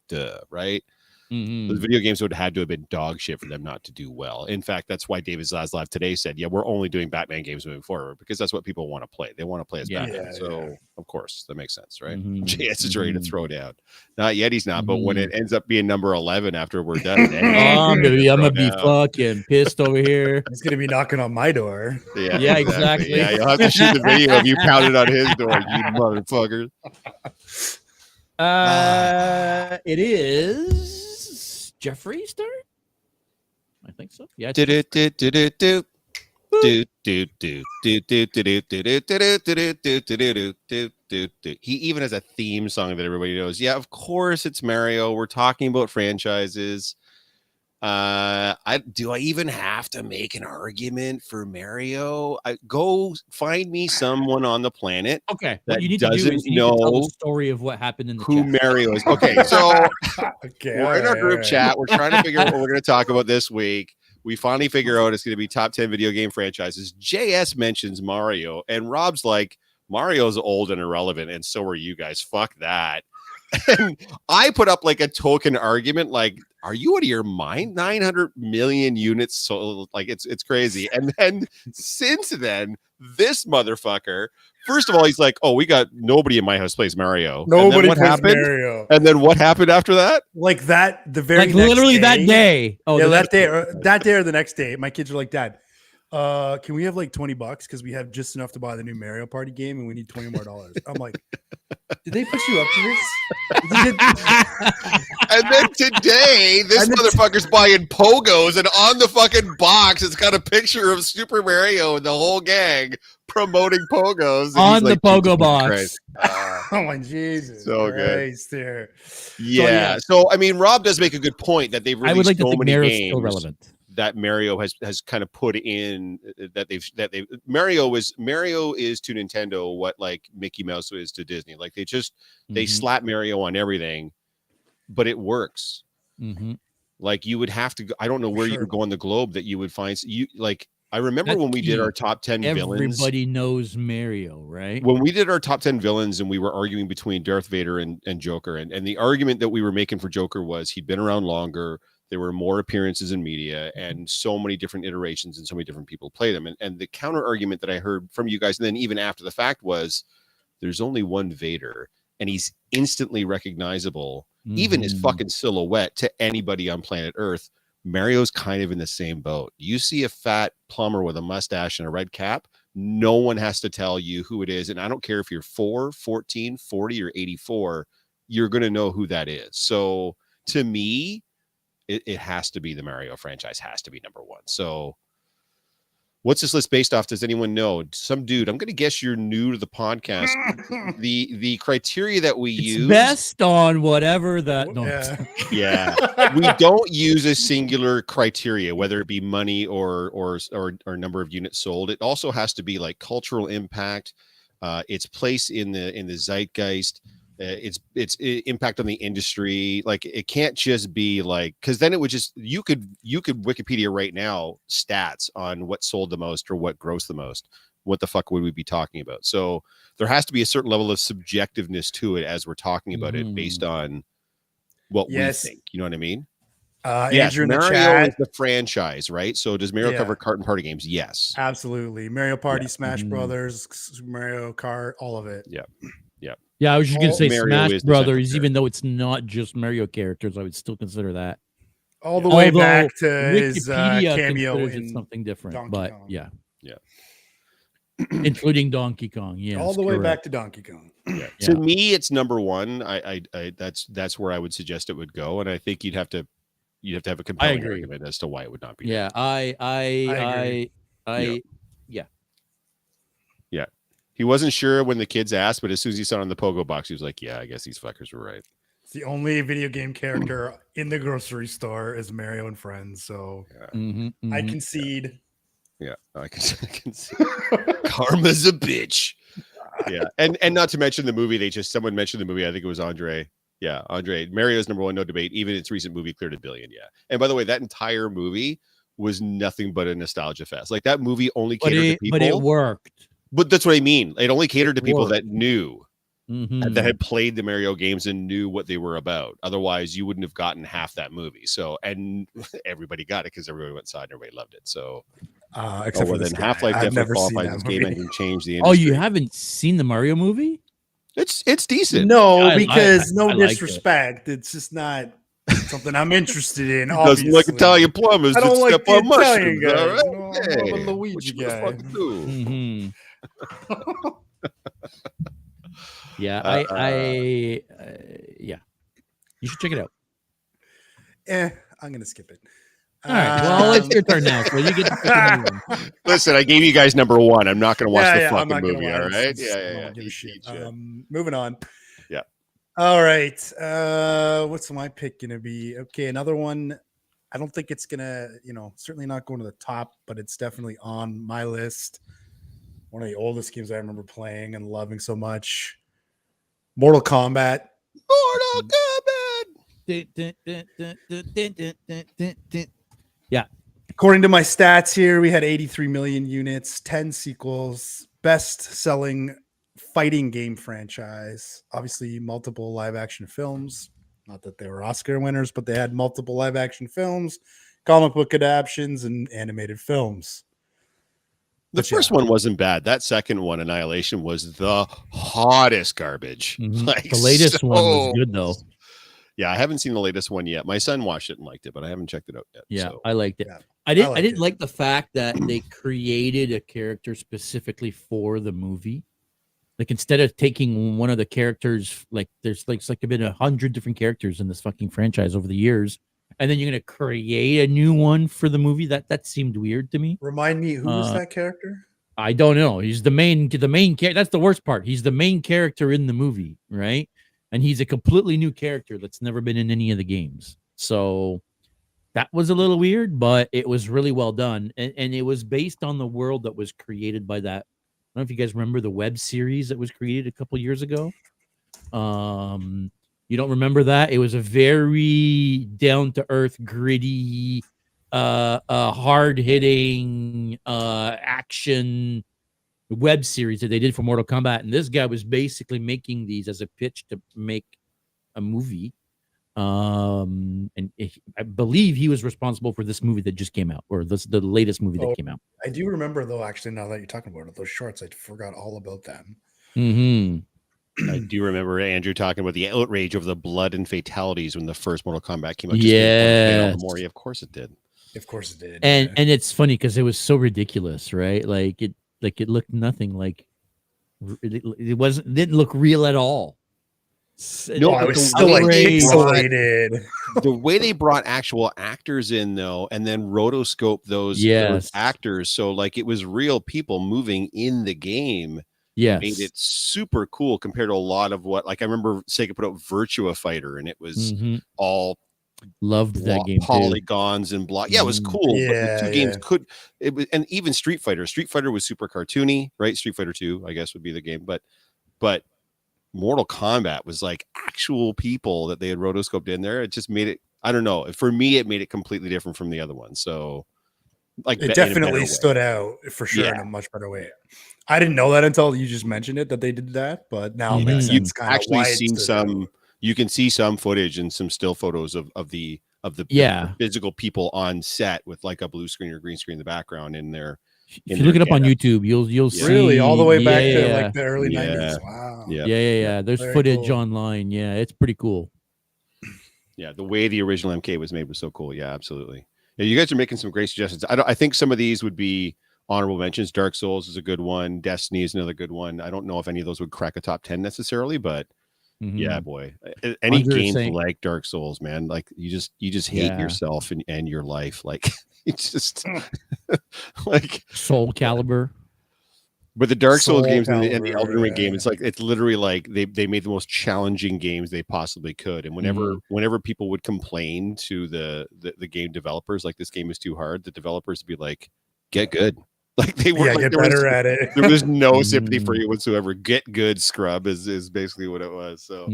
duh, right? The video games would have had to have been dog shit for them not to do well. In fact, that's why David Zaslav today said, we're only doing Batman games moving forward because that's what people want to play. They want to play as Batman. So, of course, that makes sense, right? JS is ready to throw down. Not yet, he's not. But when it ends up being number 11 after we're done, I'm going to be fucking pissed over here. He's going to be knocking on my door. Yeah, exactly. Yeah, you'll have to shoot the video of you pounding on his door, you motherfuckers. It is Jeffrey's turn. I think so. Yeah. Do do do do do do. Do, do, do, do, do, do, do, do, do, do, do, do, do, do, do. He even has a theme song that everybody knows. Yeah, of course it's Mario. We're talking about franchises. Do I even have to make an argument for Mario? Go find me someone on the planet. Okay. That What you need to do doesn't is you need to tell know the story of what happened in the who chat. Mario is. Okay, so Okay, we're in our group alright. chat. We're trying to figure out what we're going to talk about this week. We finally figure out it's going to be top 10 video game franchises. JS mentions Mario, and Rob's like, Mario's old and irrelevant, and so are you guys. Fuck that. And I put up like a token argument, like, are you out of your mind? 900 million units sold, like it's crazy. And then since then, this motherfucker, first of all, he's like, oh, we got nobody in my house plays Mario. Nobody what plays happened? Mario. And then what happened after that? Like that, the very Like next literally day, that day. Oh, yeah, the that next day, or the next day, my kids are like, Dad, can we have like $20 because we have just enough to buy the new Mario Party game and we need $20 more. I'm like, did they push you up to this? And then today, this And then motherfucker's buying pogos, and on the fucking box, it's got a picture of Super Mario and the whole gang promoting pogos. And On he's the like, pogo Jesus box. Christ. Oh my Jesus! So good. Christ there. Yeah. So I mean, Rob does make a good point that they've I released would like to so think many Mario's games still relevant. that Mario has kind of put in Mario is to Nintendo what like Mickey Mouse is to Disney. Like they Mhm. slap Mario on everything, but it works. Mhm. Like you would have to go, I don't know where you Sure. would go on the globe that you would find you like I remember That's when we did key. our top 10 villains. Everybody knows Mario, right? When we did our top 10 villains and we were arguing between Darth Vader and Joker, and the argument that we were making for Joker was he'd been around longer, there were more appearances in media, and so many different iterations and so many different people play them. And the counter argument that I heard from you guys, and then even after the fact, was there's only one Vader, and he's instantly recognizable, even his Mhm. fucking silhouette, to anybody on planet Earth. Mario's kind of in the same boat. You see a fat plumber with a mustache and a red cap, no one has to tell you who it is. And I don't care if you're 4, 14, 40, or 84, you're going to know who that is. So to me, it has to be the Mario franchise, has to be number one. So what's this list based off? Does anyone know? Some dude, I'm going to guess you're new to the podcast. The criteria that we It's use. best on whatever that. No. Yeah. We don't use a singular criteria, whether it be money or number of units sold. It also has to be like cultural impact, its place in the zeitgeist, its impact on the industry. Like it can't just be like, because then it would just you could Wikipedia right now stats on what sold the most or what grossed the most. What the fuck would we be talking about? So there has to be a certain level of subjectiveness to it as we're talking about it based on what Yes. we think. You know what I mean? Yes, Andrew in the Mario chat. is the franchise, right? So does Mario Yeah. cover kart and party games? Yes. Absolutely. Mario Party, Smash Mhm. Brothers, Mario Kart, all of it. Yeah. Yeah, I was just gonna All- say Mario Smash is the central Brothers, character. even though it's not just Mario characters, I would still consider that. All the way Although back to his Wikipedia cameo considers it in something different, Donkey but Kong. yeah, Yeah. including Donkey Kong. Yeah, all the way back to Donkey Kong. Yeah. Yeah. To me, it's number one. I that's where I would suggest it would go, and I think you'd have to have a compelling agree. argument as to why it would not be. Yeah, agree. Yeah. He wasn't sure when the kids asked, but as soon as he saw it on the pogo box, he was like, "Yeah, I guess these fuckers were right." It's the only video game character in the grocery store is Mario and Friends. So I concede. Yeah, I can see. Karma's a bitch. Yeah, and not to mention the movie. Someone mentioned the movie. I think it was Andre. Yeah, Andre. Mario's number one, no debate. Even its recent movie cleared $1 billion. Yeah, and by the way, that entire movie was nothing but a nostalgia fest. Like that movie only catered to people. But it worked. But that's what I mean. It only catered to people worked. that knew. Mhm. That had played the Mario games and knew what they were about. Otherwise, you wouldn't have gotten half that movie. So, and everybody got it because everybody went inside and everybody loved it. So, Except for then this guy. Half-Life I've definitely never seen qualifies that as game movie. engine change the Oh, industry. you haven't seen the Mario movie? It's decent. No, I because no liked it. disrespect. It's just not something I'm interested in. It doesn't like obviously. Italian plumbers I that don't like step the on Italian mushrooms. guys. All right? No, I'm more of a Hey, Luigi what you gonna guy. fucking do? Yeah, You should check it out. I'm gonna skip it. All right. Well, it's your turn now, so you get to pick a movie. Listen, I gave you guys number one. I'm not going to watch the I'm fucking not gonna movie. lie, All it's- right. it's- I Yeah. don't give a Eat shit. shit. Moving on. Yeah. All right. What's my pick gonna be? Okay, another one. I don't think it's gonna, certainly not going to the top, but it's definitely on my list. One of the oldest games I remember playing and loving so much. Mortal Kombat. Mortal Kombat. Yeah. According to my stats here, we had 83 million units, 10 sequels, best-selling fighting game franchise. Obviously, multiple live-action films. Not that they were Oscar winners, but they had multiple live-action films, comic book adaptations, and animated films. The first one wasn't bad. That second one, Annihilation, was the hottest garbage. The latest one was good, though. Yeah, I haven't seen the latest one yet. My son watched it and liked it, but I haven't checked it out yet. Yeah, so. I liked it. Yeah, I didn't liked it. like the fact that they created a character specifically for the movie. Like, instead of taking one of the characters, like there's been 100 different characters in this fucking franchise over the years, and then you're gonna create a new one for the movie. That seemed weird to me. Remind me, who was that character? I don't know. He's the main character. That's the worst part. He's the main character in the movie, right? And he's a completely new character that's never been in any of the games. So that was a little weird, but it was really well done. And it was based on the world that was created by that. I don't know if you guys remember the web series that was created a couple years ago. You don't remember that? It was a very down-to-earth, gritty, hard-hitting action web series that they did for Mortal Kombat, and this guy was basically making these as a pitch to make a movie. And I believe he was responsible for this movie that just came out, or the latest movie that came out. I do remember, though, actually, now that you're talking about it, those shorts, I forgot all about them. I do remember Andrew talking about the outrage over the blood and fatalities when the first Mortal Kombat came out. Yeah, of course it did. Of course it did. And it's funny because it was so ridiculous, right? Like it looked nothing like it didn't look real at all. No, it but was still like pixelated. The way they brought actual actors in, though, and then rotoscope those actors, so like it was real people moving in the game. Yes. Made it super cool compared to a lot of what, like I remember Sega put out Virtua Fighter, and it was all loved that game polygons and block. Yeah, it was cool. Yeah, but the two games it was, and even Street Fighter was super cartoony, right? Street Fighter 2, I guess, would be the game, but Mortal Kombat was like actual people that they had rotoscoped in there. It just made it, I don't know. For me, it made it completely different from the other one. So like it definitely stood out for sure in a much better way. I didn't know that until you just mentioned it, that they did that, but now it makes sense. You've actually seen some, you can see some footage and some still photos of the physical people on set with like a blue screen or green screen in the background in there. If you look it up on YouTube, you'll see really all the way back to like the early 90s. Wow. Yeah. There's footage online. Yeah, it's pretty cool. Yeah, the way the original MK was made was so cool. Yeah, absolutely. Yeah, you guys are making some great suggestions. I think some of these would be honorable mentions. Dark Souls is a good one. Destiny is another good one. I don't know if any of those would crack a top 10 necessarily, but yeah, boy, any games like Dark Souls, man, like you just hate yourself and your life. Like it's just like Soul Calibur. But the Dark Souls games and the Elden Ring game, it's literally like they made the most challenging games they possibly could. And whenever people would complain to the game developers, like this game is too hard, the developers would be like, get good. Like they were get better at it. There was no sympathy for you whatsoever. Get good, scrub is basically what it was. So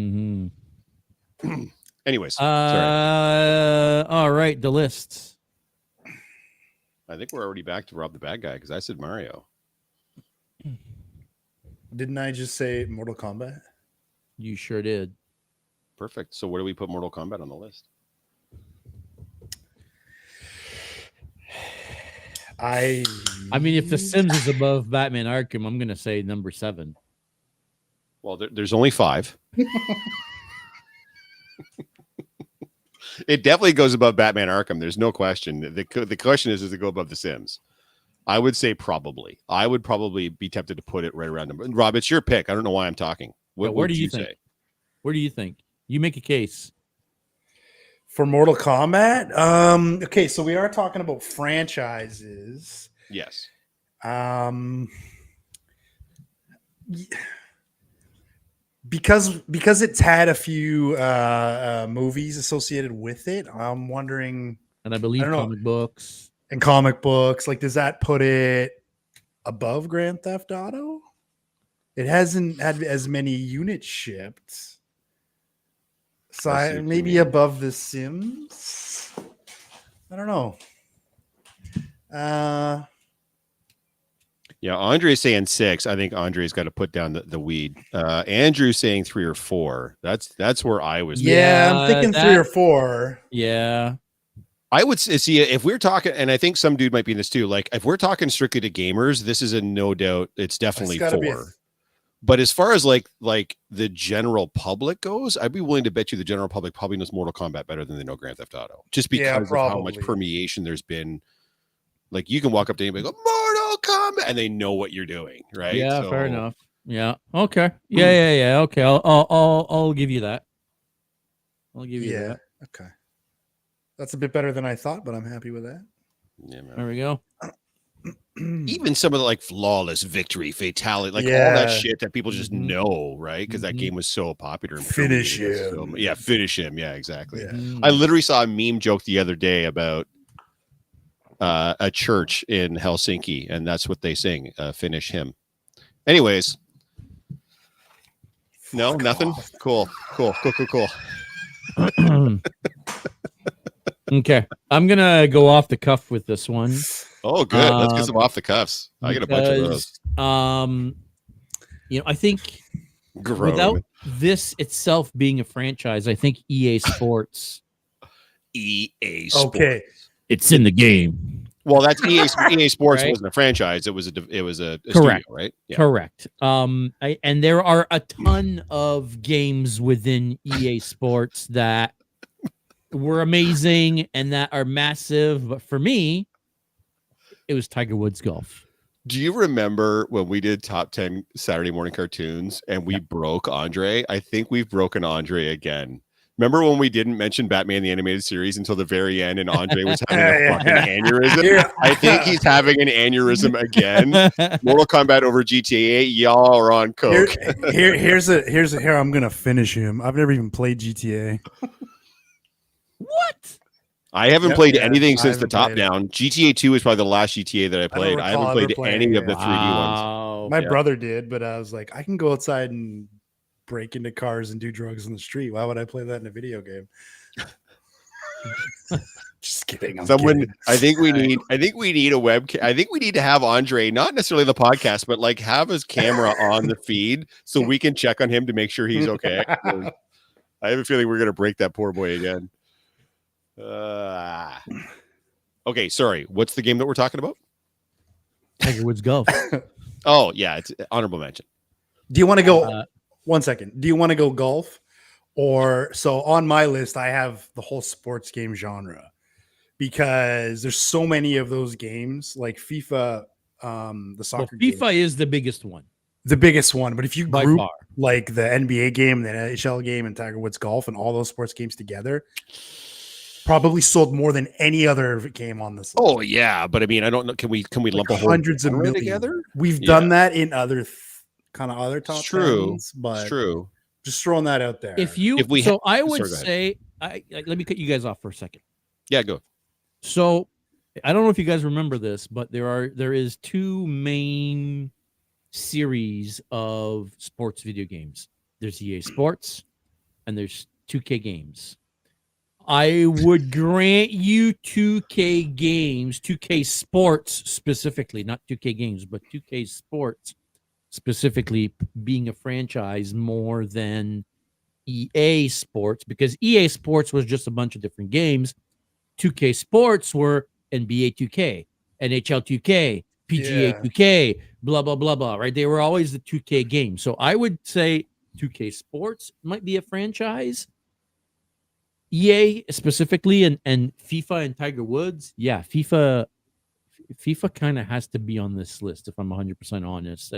anyways. Sorry. All right, the lists. I think we're already back to Rob the Bad Guy because I said Mario. Didn't I just say Mortal Kombat? You sure did. Perfect. So where do we put Mortal Kombat on the list? I mean, if The Sims is above Batman Arkham, I'm gonna say number 7. Well, there's only 5. It definitely goes above Batman Arkham. There's no question. The question is, does it go above The Sims? I would say probably. I would probably be tempted to put it right around number. Rob, it's your pick. I don't know why I'm talking. Where do you say? Where do you think? You make a case. For Mortal Kombat? Okay, so we are talking about franchises. Yes. Um, because it's had a few movies associated with it, I'm wondering, And I I believe don't know, comic books. in comic books, like, does that put it above Grand Theft Auto? It hasn't had as many units shipped. So I see what you maybe mean. above The Sims. I don't know. Yeah, Andre's saying 6. I think Andre's got to put down the weed. Andrew's saying 3 or 4. That's where I was. Yeah, I'm thinking 3 or that- 4. Yeah. I would see if we're talking, and I think some dude might be in this too. Like, if we're talking strictly to gamers, this is a no doubt. It's definitely 4. But as far as like the general public goes, I'd be willing to bet you the general public probably knows Mortal Kombat better than they know Grand Theft Auto, just because of how much permeation there's been. Like, you can walk up to anybody and go Mortal Kombat, and they know what you're doing, right? Yeah, fair enough. Yeah. Okay. Yeah. Okay. I'll give you that. I'll give you that. Okay. That's a bit better than I thought, but I'm happy with that. Yeah, man. There we go. Even some of the like flawless victory, fatality, like all that shit that people just know, right? Because that game was so popular. And finish him. Finish him. Yeah, exactly. Yeah. I literally saw a meme joke the other day about a church in Helsinki, and that's what they sing. Finish him. Anyways, no, nothing. Cool. Okay, I'm gonna go off the cuff with this one. Oh, good. Let's get some off the cuffs. I get a bunch of those. I think without this itself being a franchise, I think EA Sports. EA Sports. Okay, it's in the game. Well, that's EA Sports right? wasn't a franchise. It was a correct. studio, right? Yeah. Correct. And there are a ton of games within EA Sports that were amazing and that are massive. But for me, it was Tiger Woods Golf. Do you remember when we did top 10 Saturday morning cartoons and we broke Andre? I think we've broken Andre again. Remember when we didn't mention Batman the Animated Series until the very end and Andre was having a fucking aneurysm? I think he's having an aneurysm again. Mortal Kombat over GTA, y'all are on coke. Here's I'm gonna finish him. I've never even played GTA. What? I haven't played anything since the top down. GTA 2 is probably the last GTA that I played. I haven't played any of the 3D ones. My brother did, but I was like, I can go outside and break into cars and do drugs in the street. Why would I play that in a video game? Just kidding. Kidding. I think we need a webcam. I think we need to have Andre, not necessarily the podcast, but like have his camera on the feed so we can check on him to make sure he's okay. I have a feeling we're gonna break that poor boy again. Okay, sorry. What's the game that we're talking about? Tiger Woods Golf. Oh yeah, it's honorable mention. Do you want to go? 1 second. Do you want to go golf, or so on my list? I have the whole sports game genre because there's so many of those games, like FIFA, the soccer. FIFA game. Is the biggest one. The biggest one, but if you By group far. like the NBA game, the NHL game, and Tiger Woods Golf, and all those sports games together, probably sold more than any other game on this list. Oh yeah, but I mean, I don't know. Can we lump a whole hundreds of millions together? We've done that in other top true, tens, but it's true. Just throwing that out there. I would say, let me cut you guys off for a second. Yeah, go. So I don't know if you guys remember this, but there is 2 main series of sports video games. There's EA Sports and there's 2K games. I would grant you 2K games, 2K Sports specifically, not 2K games, but 2K Sports specifically being a franchise more than EA Sports, because EA Sports was just a bunch of different games. 2K Sports were NBA 2K, NHL 2K, PGA 2K, blah, blah, blah, blah, right? They were always the 2K games. So I would say 2K Sports might be a franchise. EA specifically and FIFA and Tiger Woods. Yeah, FIFA kind of has to be on this list if I'm 100% honest.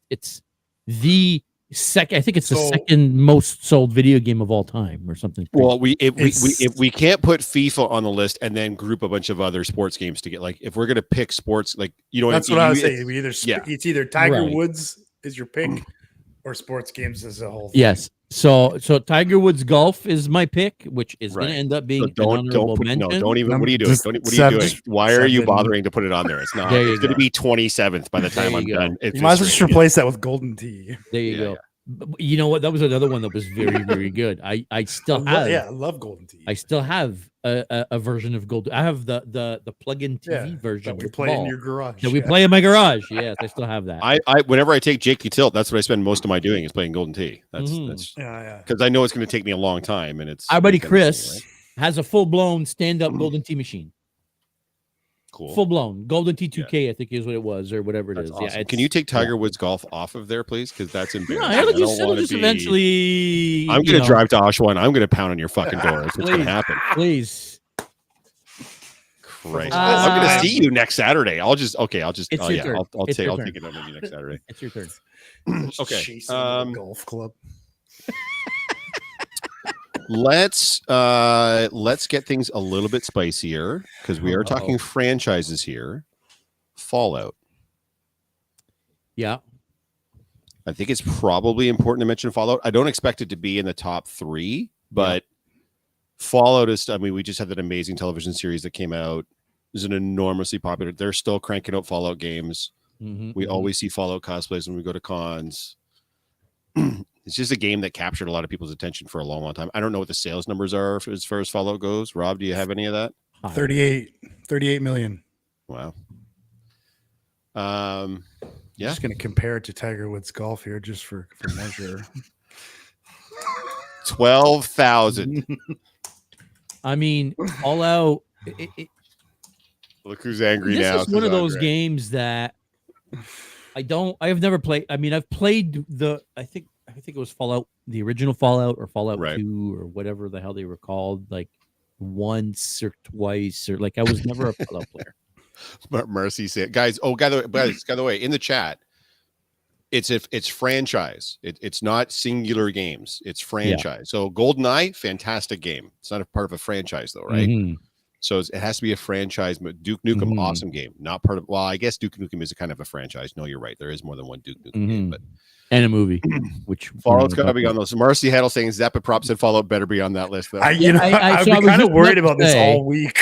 It's the I think it's the So- second most sold video game of all time, or something. Well, if It's- we can't put FIFA on the list and then group a bunch of other sports games to get, like, if we're gonna pick sports, like, you know, That's if what I you- was it's- saying. We either yeah. it's either Tiger Right. Woods is your pick, or sports games as a whole thing. Yes. So Tiger Woods golf is my pick, which is going Right. to end up So being an don't honorable put mention. no, don't even. What are you doing? Just What are you seven- doing? Why are you seven- bothering to put it on there? It's not. There you It's going to go. be 27th by the time There I'm you go. done. You might as well just replace that with Golden Tee. There you Yeah, go. But you know what? That was another one that was very, very good. I still have. I love Golden Tee. I still have a version of Gold. I have the plug-in TV version that we with play in ball your garage. that we play in my garage. Yes, I still have that. I whenever I take Jake to Tilt, that's what I spend most of my doing is playing Golden Tee. That's Mhm. that's Yeah. because I know it's going to take me a long time, and it's Our buddy it's gonna be, Chris has a full-blown stand-up Golden Tee machine. cool. Full-blown Golden Tee 2K, I think is what it was, or whatever it That's is. awesome. Yeah, Can you take Tiger Woods golf off of there, please? Because that's No, embarrassing. it'll I don't just wanna be- eventually. I'm you going to know, drive to Oshawa and I'm going to pound on your fucking door. That's what's going Please. to happen. Please. Christ. Uh, I'm going to see you next Saturday. I'll just. It's your yeah. turn. I'll It's take. your I'll turn. take it on you next Saturday. It's your turn. Okay. Chasing the golf club. Let's get things a little bit spicier because we are talking franchises here. Fallout. Yeah. I think it's probably important to mention Fallout. I don't expect it to be in the top 3, but Fallout is. I mean, we just had that amazing television series that came out. Is an enormously popular. They're still cranking out Fallout games. Mhm, We mhm. always see Fallout cosplays when we go to cons. It's just a game that captured a lot of people's attention for a long, long time. I don't know what the sales numbers are as far as Fallout goes. Rob, do you have any of that? Hi. 38 million. Wow. Yeah. Just going to compare it to Tiger Woods golf here just for measure. 12,000. I mean, Fallout. Look who's angry This now. is one of 'cause those I'm games that I have never played. I mean, I've played I think it was Fallout, the original Fallout, or Fallout Right. 2, or whatever the hell they were called, like once or twice, or like I was never a Fallout player. Mercy said, guys. Oh, by the way, in the chat, it's franchise. It's not singular games. It's franchise. So GoldenEye, fantastic game. It's not a part of a franchise though, right? Mhm. So it has to be a franchise. But Duke Nukem, Mhm. awesome game. Not part of. Well, I guess Duke Nukem is a kind of a franchise. No, you're right. There is more than one Duke Nukem game, Mhm. but And a movie, which Fallout's got to be on those. Marcy Heddle saying Zappa Prop said Fallout better be on that list though. I've so been I was kind just of worried about about to this say- all week.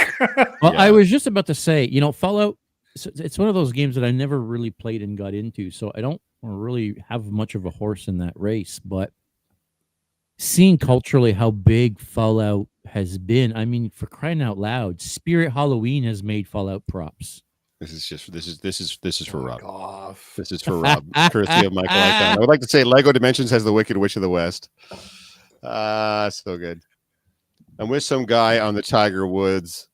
Well, Yeah. I was just about to say, Fallout. It's one of those games that I never really played and got into, so I don't really have much of a horse in that race. But seeing culturally how big Fallout has been, I mean, for crying out loud, Spirit Halloween has made Fallout props. This is for Rob. Off. This is for Rob, courtesy of Michael Icon. I would like to say Lego Dimensions has the Wicked Witch of the West. So good. I'm with some guy on the Tiger Woods.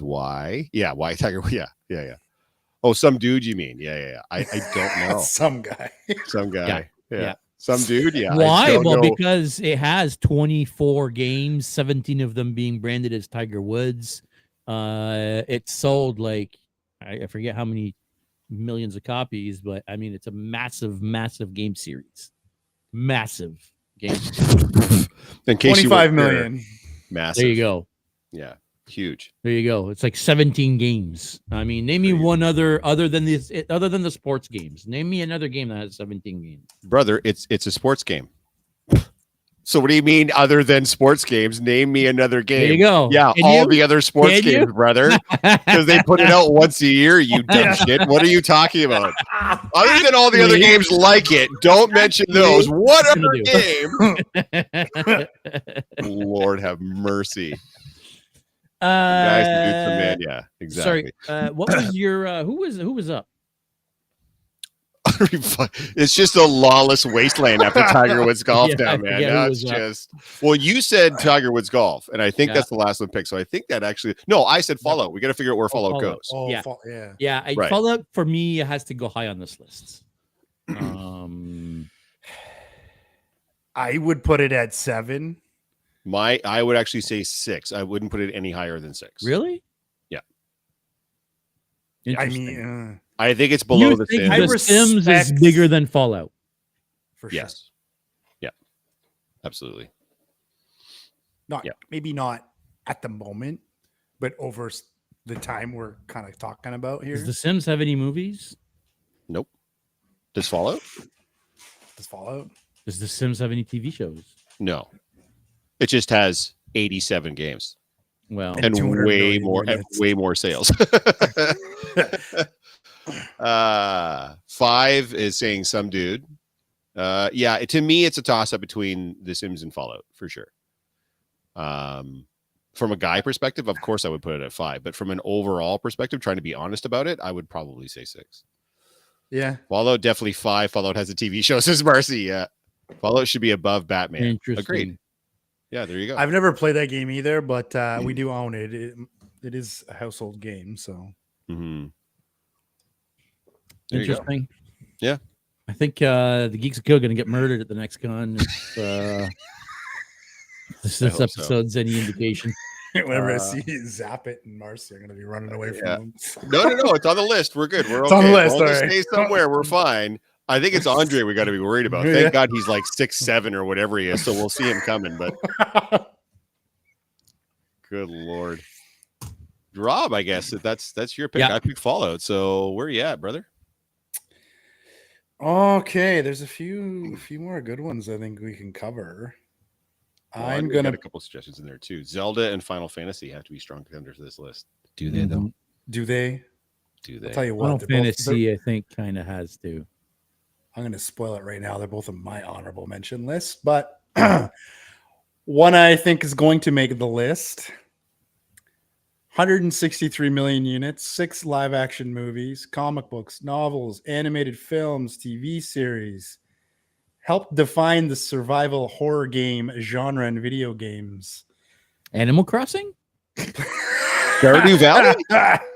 Why? Yeah, why Tiger? Yeah. Oh, some dude you mean? Yeah. I don't know. Some guy. Some guy. Yeah. Yeah. Some dude. Yeah. I Why? don't Well, know. because it has 24 games, 17 of them being branded as Tiger Woods. It sold like I forget how many millions of copies, but I mean it's a massive, massive game series. Massive game. In case you 25 weren't there, million. massive. There you go. Yeah. Huge. There you go. It's like 17 games. I mean, name me Crazy. one other than the sports games. Name me another game that has 17 games. Brother, it's a sports game. So what do you mean other than sports games? Name me another game. There you go. Yeah, Can all you? the other sports Can games, you? brother. Because they put it out once a year, you dumb shit. What are you talking about? Other than all the other games like it, don't mention those. What other game? Lord have mercy. Guys, the dude from Man, yeah, exactly. Sorry. What was your who was up? It's just a lawless wasteland after Tiger Woods golf Yeah, I now, man. forget who Now was it's up. just you said Tiger Woods golf, and I think Yeah. that's the last one picked. So I think that actually I said Fallout. We got to figure out where Fallout Fallout. goes. Oh, Yeah. yeah. Yeah, Right. Fallout for me has to go high on this list. I would put it at 7. I would actually say 6. I wouldn't put it any higher than 6. Really? Yeah. I Interesting. mean, I think it's below you the think Sims. I The Sims is respect- bigger than Fallout? for sure. Yes. Yeah. Absolutely. Not Yeah. maybe not at the moment, but over the time we're kind of talking about here. Does The Sims have any movies? Nope. Does Fallout? Does Fallout? Does The Sims have any TV shows? No. It just has 87 games Well, And and 200 way million more and units. way more sales. 5 is saying some dude. Yeah, to me, it's a toss up between The Sims and Fallout for sure. From a guy perspective, of course, I would put it at 5, but from an overall perspective, trying to be honest about it, I would probably say 6. Yeah. Fallout definitely 5. Fallout has a TV show, says Marcy. Yeah, Fallout should be above Batman. interesting. Agreed. Yeah, there you go. I've never played that game either, but we do own it. It is a household game, so Mm-hmm. There you go. Interesting. Yeah. I think the Geeks are going to get murdered at the next con. If, this I hope so. episode's any indication. whenever I see Zap It and Marcy, I'm going to be running away from Yeah. them. No, it's on the list. We're good. We're It's okay. on the list, As long as all it right. stays somewhere, we're fine. I think it's Andre we got to be worried about. Thank Yeah. God he's like 6'7" or whatever he is, so we'll see him coming. But good Lord, Rob, I guess that's your pick. Yeah. I picked Fallout. So where are you at, brother? Okay, there's a few more good ones I think we can cover. Well, I'm I've gonna got a couple suggestions in there too. Zelda and Final Fantasy have to be strong contenders to this list. Do they though? do they? Do they? I'll tell you Final what. they're both- Fantasy, I think, kind of has to. I'm going to spoil it right now. They're both on my honorable mention list, but one I think is going to make the list. 163 million units, 6 live action movies, comic books, novels, animated films, TV series. Helped define the survival horror game genre in video games. Animal Crossing? Stardew Valley?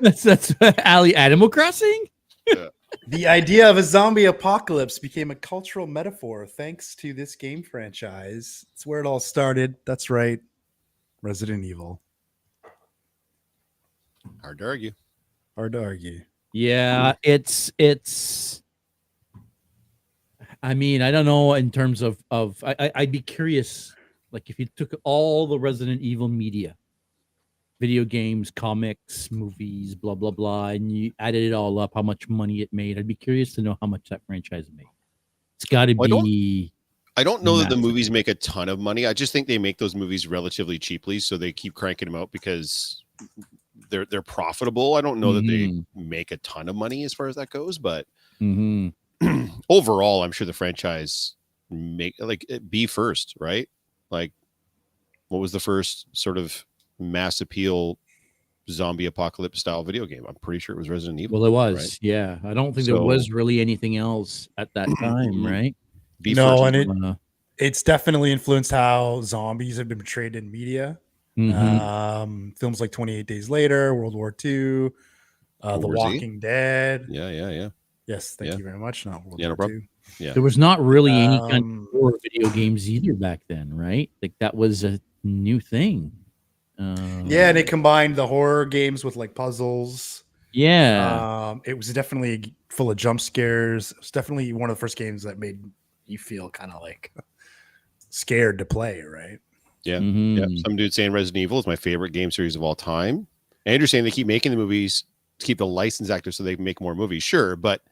That's Ali. Animal Crossing? The idea of a zombie apocalypse became a cultural metaphor thanks to this game franchise. It's where it all started. That's right. Resident Evil. Hard to argue. Hard to argue. Yeah, it's. I mean, I don't know in terms of I'd be curious, like if you took all the Resident Evil media, video games, comics, movies, blah blah blah, and you added it all up, how much money it made. I'd be curious to know how much that franchise made. It's got to be. I don't know that the massive. movies make a ton of money. I just think they make those movies relatively cheaply, so they keep cranking them out because they're profitable. I don't know that they make a ton of money as far as that goes, but overall, I'm sure the franchise be first, right? Like, what was the first sort of mass appeal zombie apocalypse style video game? I'm pretty sure it was Resident Evil. Well, it was, right? yeah. I don't think there was really anything else at that time, right? Be No, first. and it's definitely influenced how zombies have been portrayed in media. Films like 28 Days Later, World War II, The World War Z? Walking Dead. Yeah. Yes, thank you very much. Not World Yeah, no War problem. II. Yeah. There was not really any kind Um, of horror video games either back then, right? Like that was a new thing. Yeah, and it combined the horror games with like puzzles. Yeah. It was definitely full of jump scares. It's definitely one of the first games that made you feel kind of like scared to play, right? Yeah. Mhm. Yeah. Some dude saying Resident Evil is my favorite game series of all time. Andrew's saying they keep making the movies to keep the license active so they can make more movies. Sure, but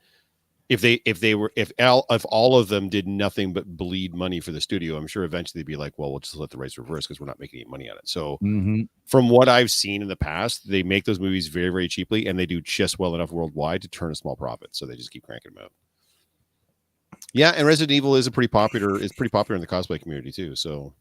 if all of them did nothing but bleed money for the studio, I'm sure eventually they'd be like, well, we'll just let the rights reverse because we're not making any money on it. So from what I've seen in the past, they make those movies very, very cheaply and they do just well enough worldwide to turn a small profit. So they just keep cranking them out. Yeah, and Resident Evil is pretty popular in the cosplay community too. So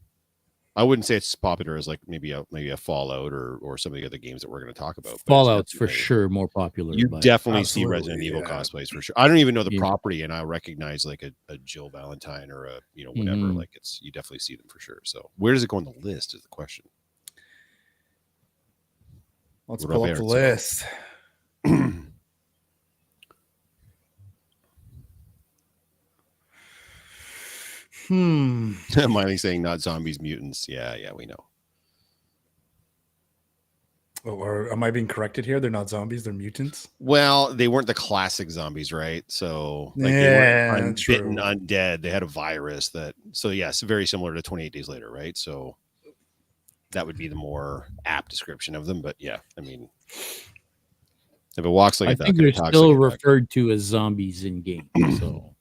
I wouldn't say it's popular as like maybe a Fallout or some of the other games that we're going to talk about. but it's Fallout's for definitely- sure more popular. You but definitely see Absolutely, Resident Evil yeah. cosplays for sure. I don't even know the Yeah. property, and I recognize like a Jill Valentine or a whatever. Mhm. Like you definitely see them for sure. So where does it go on the list is the question. Let's What pull up, up the Aaron? list. Miley saying not zombies, mutants. Yeah, we know. Or am I being corrected here? They're not zombies; they're mutants. Well, they weren't the classic zombies, right? So like they Yeah, weren't unbitten, true. undead. They had a virus that. So yes, very similar to 28 Days Later, right? So that would be the more apt description of them. But yeah, I mean, if it walks like I a duck, think and they're it talks still like a duck. referred to as zombies in games. So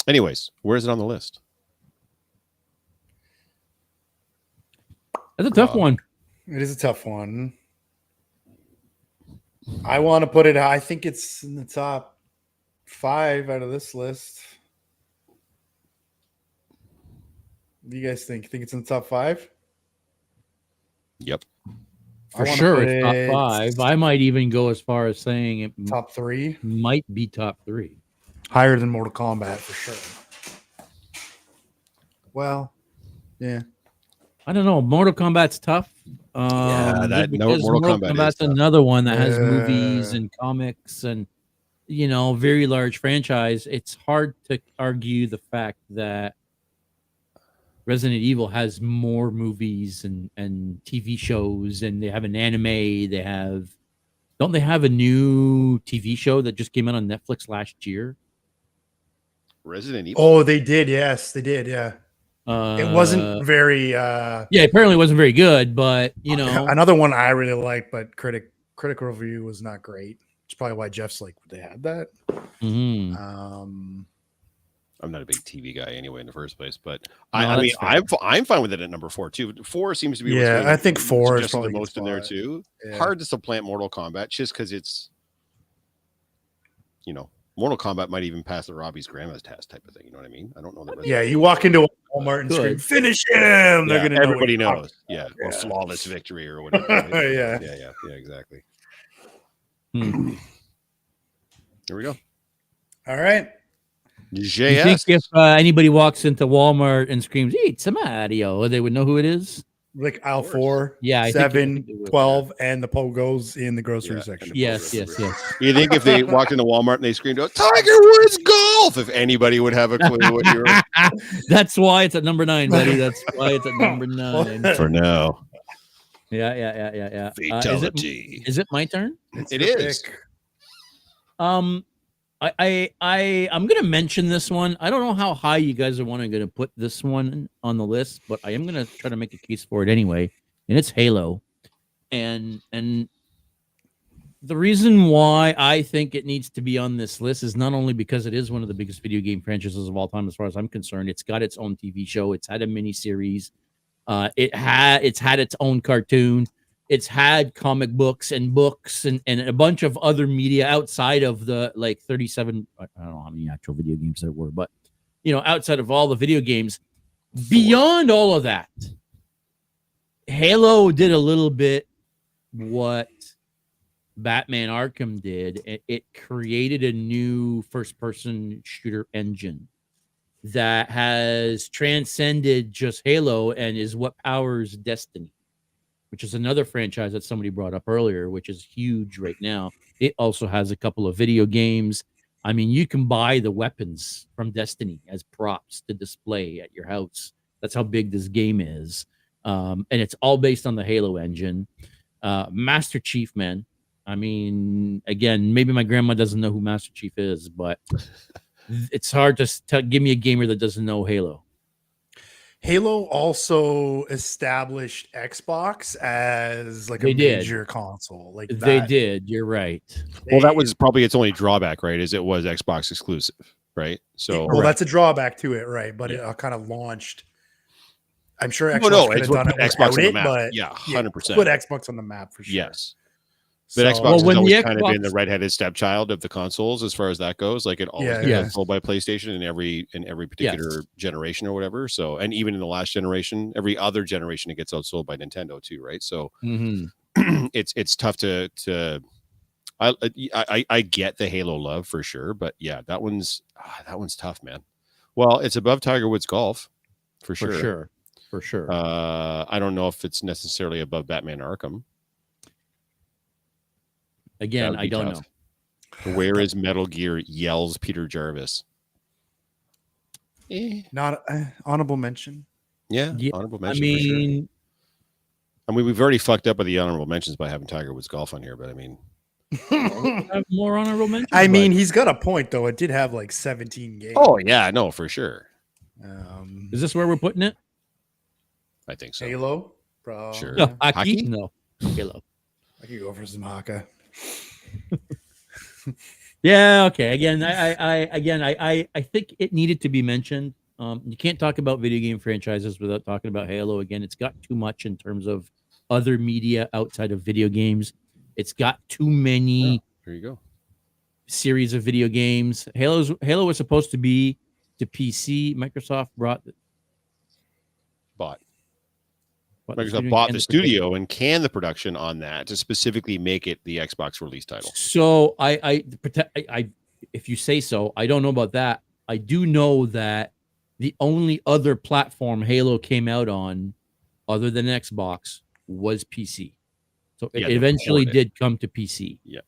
Anyways, where is it on the list? that's a tough one. It is a tough one. I want to put it. I think it's in the top 5 out of this list. What do you guys think? Think it's in the top 5? Yep. For sure, it's top 5. I might even go as far as saying it top 3. might be top 3. Higher than Mortal Kombat for sure. Well, yeah. I don't know. Mortal Kombat's tough. Mortal Kombat Kombat's is tough. another one that has movies and comics and very large franchise. It's hard to argue the fact that Resident Evil has more movies and TV shows, and they have an anime. Don't they have a new TV show that just came out on Netflix last year? Resident Evil. Oh, they did. Yes, they did. Yeah. It wasn't very. Yeah, apparently it wasn't very good, but another one I really liked, but critical review was not great. It's probably why Jeff's like, they had that. Mm-hmm. I'm not a big TV guy anyway in the first place, but No, I mean, fair. I'm fine with it at number 4 too. 4 seems to be Yeah, I think 4 is probably the most in there spot. too. Yeah. Hard to supplant Mortal Kombat just because it's, Mortal Kombat might even pass the Robbie's grandma's test type of thing. You know what I mean? I don't know that. Yeah, you walk into Walmart and scream, "Finish him!" They're gonna know everybody what you're knows. Yeah, about. or flawless victory or whatever. Right? Yeah. yeah, exactly. Hmm. Here we go. All right. You JS. think if anybody walks into Walmart and screams, "Eat some Mario," they would know who it is? Like aisle 4, Yeah, I 7, think they would. 12, and the pogos in the grocery section. Yes. You think if they walked into Walmart and they screamed out "Tiger Woods golf," if anybody would have a clue what you were? That's why it's at number 9, buddy. That's why it's at number 9. For now. Yeah. Fatality. Is it my turn? It is. I'm gonna mention this one. I don't know how high you guys are gonna put this one on the list, but I am gonna try to make a case for it anyway. And it's Halo. And the reason why I think it needs to be on this list is not only because it is one of the biggest video game franchises of all time, as far as I'm concerned. It's got its own TV show. It's had a miniseries. It's had its own cartoon. It's had comic books and a bunch of other media outside of the 37. I don't know how many actual video games there were, but outside of all the video games, beyond all of that, Halo did a little bit what Batman Arkham did. It created a new first-person shooter engine that has transcended just Halo and is what powers Destiny, which is another franchise that somebody brought up earlier, which is huge right now. It also has a couple of video games. I mean, you can buy the weapons from Destiny as props to display at your house. That's how big this game is. And it's all based on the Halo engine. Master Chief, man. I mean, again, maybe my grandma doesn't know who Master Chief is, but it's hard to give me a gamer that doesn't know Halo. Halo also established Xbox as a major console. They did. You're right. Well, that was probably its only drawback, right? Is it was Xbox exclusive, right? So, that's a drawback to it, right? But it kind of launched. I'm sure Xbox could have done it Xbox on the map. but 100%. Put Xbox on the map for sure. Yes. But Xbox has always kind of been the redheaded stepchild of the consoles as far as that goes. Like it always gets sold by PlayStation in every particular generation or whatever. So, and even in the last generation, every other generation, it gets outsold by Nintendo too, right? So it's tough to I get the Halo love for sure, but yeah, that one's tough, man. Well, it's above Tiger Woods golf for sure. For sure. I don't know if it's necessarily above Batman Arkham. Again, I don't know. Where is Metal Gear? Yells Peter Jarvis. Not honorable mention. Yeah, honorable mention. I mean, I mean, we've already fucked up with the honorable mentions by having Tiger Woods golf on here, but I mean, Have more honorable mentions. I mean, but he's got a point though. It did have like 17 games. oh yeah, no, for sure. is this where we're putting it? I think so. Halo? Sure. No, Yeah. hockey? Hockey? No. Halo. I could go for some Haka. Yeah. Okay. Again, I think it needed to be mentioned. You can't talk about video game franchises without talking about Halo. Again, it's got too much in terms of other media outside of video games. It's got too many There you go. series of video games. Halo was supposed to be to PC. Microsoft Microsoft bought the studio and canned the production on that to specifically make it the Xbox release title. So I if you say so, I don't know about that. I do know that the only other platform Halo came out on, other than Xbox, was PC. So Yeah, it they eventually ported it. did come to PC. Yeah.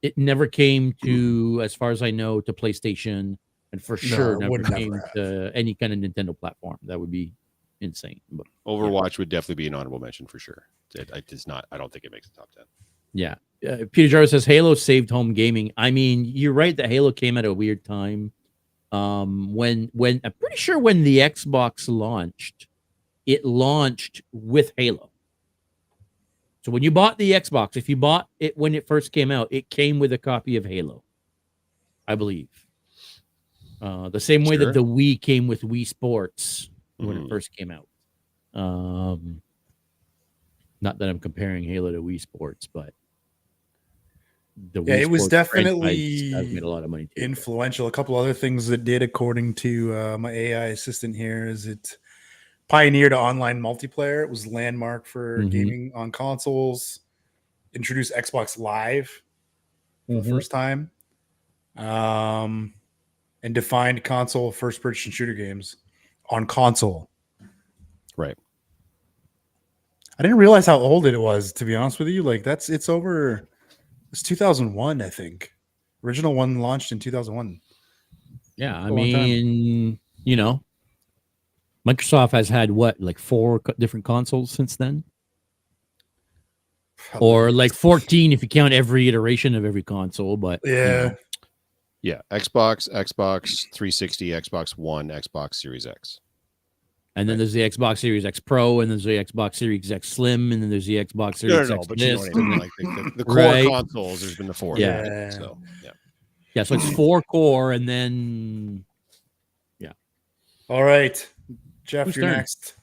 It never came to, as far as I know, to PlayStation, and for sure it never would came never have. to any kind of Nintendo platform. That would be insane. But Overwatch would definitely be an honorable mention for sure. It does not. I don't think it makes the top 10. yeah. Peter Jarvis says Halo saved home gaming. I mean, you're right that Halo came at a weird time. When I'm pretty sure when the Xbox launched, it launched with Halo. So when you bought the Xbox, if you bought it when it first came out, it came with a copy of Halo, I believe. The same way that the Wii came with Wii Sports when it first came out. Not that I'm comparing Halo to Wii Sports, but the Yeah, Wii it was Sports definitely franchise has made a lot of money too. influential. A couple other things that did, according to my AI assistant here, is it pioneered online multiplayer. It was landmark for gaming on consoles. Introduced Xbox Live for the first time, and defined console first-person shooter games on console. Right. I didn't realize how old it was, to be honest with you. Like it's over. It's 2001, I think. Original one launched in 2001. Yeah, I A long time. mean, you know, Microsoft has had what, like 4 different consoles since then, or like 14 if you count every iteration of every console. But Yeah. Yeah. Xbox 360, Xbox One, Xbox Series X. and then there's the Xbox Series X Pro, and there's the Xbox Series X Slim, and then there's the Xbox Series X. But you know what I mean. Like the core Right. consoles, there's been the 4. Yeah. Right? So yeah. Yeah, so it's 4 core, and then All right. Jeff, Whose you're turn? next.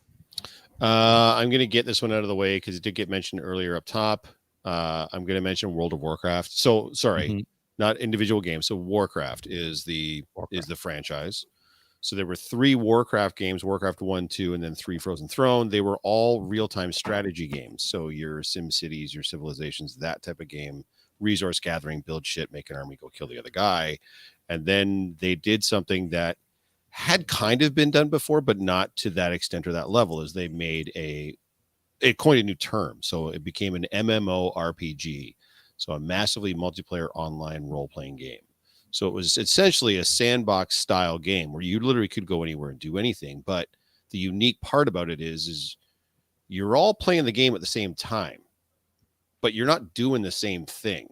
I'm going to get this one out of the way because it did get mentioned earlier up top. I'm going to mention World of Warcraft. So sorry, not individual games. So Warcraft is the franchise. So there were 3 Warcraft games: Warcraft 1, 2, and then 3 Frozen Throne. They were all real-time strategy games. So your Sim Cities, your Civilizations, that type of game, resource gathering, build shit, make an army, go kill the other guy. And then they did something that had kind of been done before, but not to that extent or that level, is they made it coined a new term. So it became an MMORPG. So a massively multiplayer online role-playing game. So it was essentially a sandbox style game where you literally could go anywhere and do anything. But the unique part about it is you're all playing the game at the same time, but you're not doing the same thing.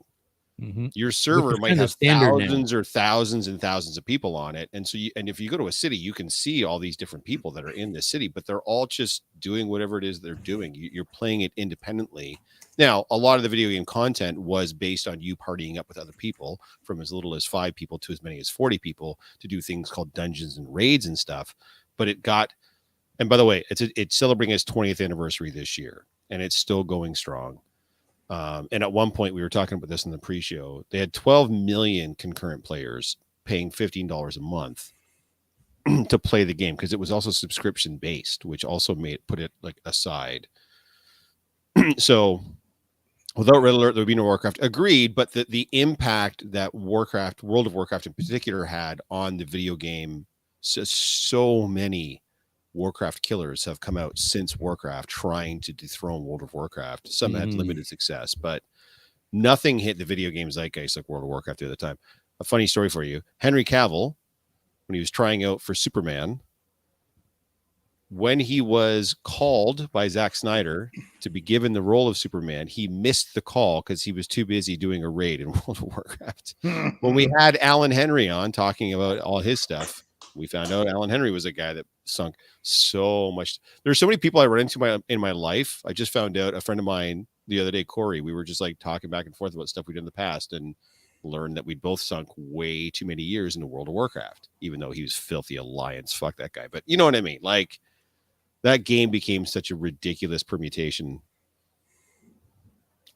Your server might have thousands or thousands and thousands of people on it. And so if you go to a city, you can see all these different people that are in the city, but they're all just doing whatever it is they're doing. You're playing it independently. Now, a lot of the video game content was based on you partying up with other people, from as little as 5 people to as many as 40 people, to do things called dungeons and raids and stuff. But it got, and by the way, it's celebrating its 20th anniversary this year, and it's still going strong. And at one point, we were talking about this in the pre-show, they had 12 million concurrent players paying $15 a month to play the game, because it was also subscription based, which also put it like aside. So without Red Alert, there would be no Warcraft. Agreed, but the impact that World of Warcraft in particular, had on the video game, so many Warcraft killers have come out since Warcraft trying to dethrone World of Warcraft. Some had limited success, but nothing hit the video game zeitgeist like World of Warcraft at the time. A funny story for you: Henry Cavill, when he was trying out for Superman, when he was called by Zack Snyder to be given the role of Superman, he missed the call because he was too busy doing a raid in World of Warcraft. When we had Alan Henry on talking about all his stuff, we found out Alan Henry was a guy that sunk so much. There's so many people I run into in my life. I just found out a friend of mine the other day, Corey, we were just like talking back and forth about stuff we did in the past and learned that we'd both sunk way too many years into World of Warcraft, even though he was filthy alliance. Fuck that guy. But you know what I mean? Like, that game became such a ridiculous permutation.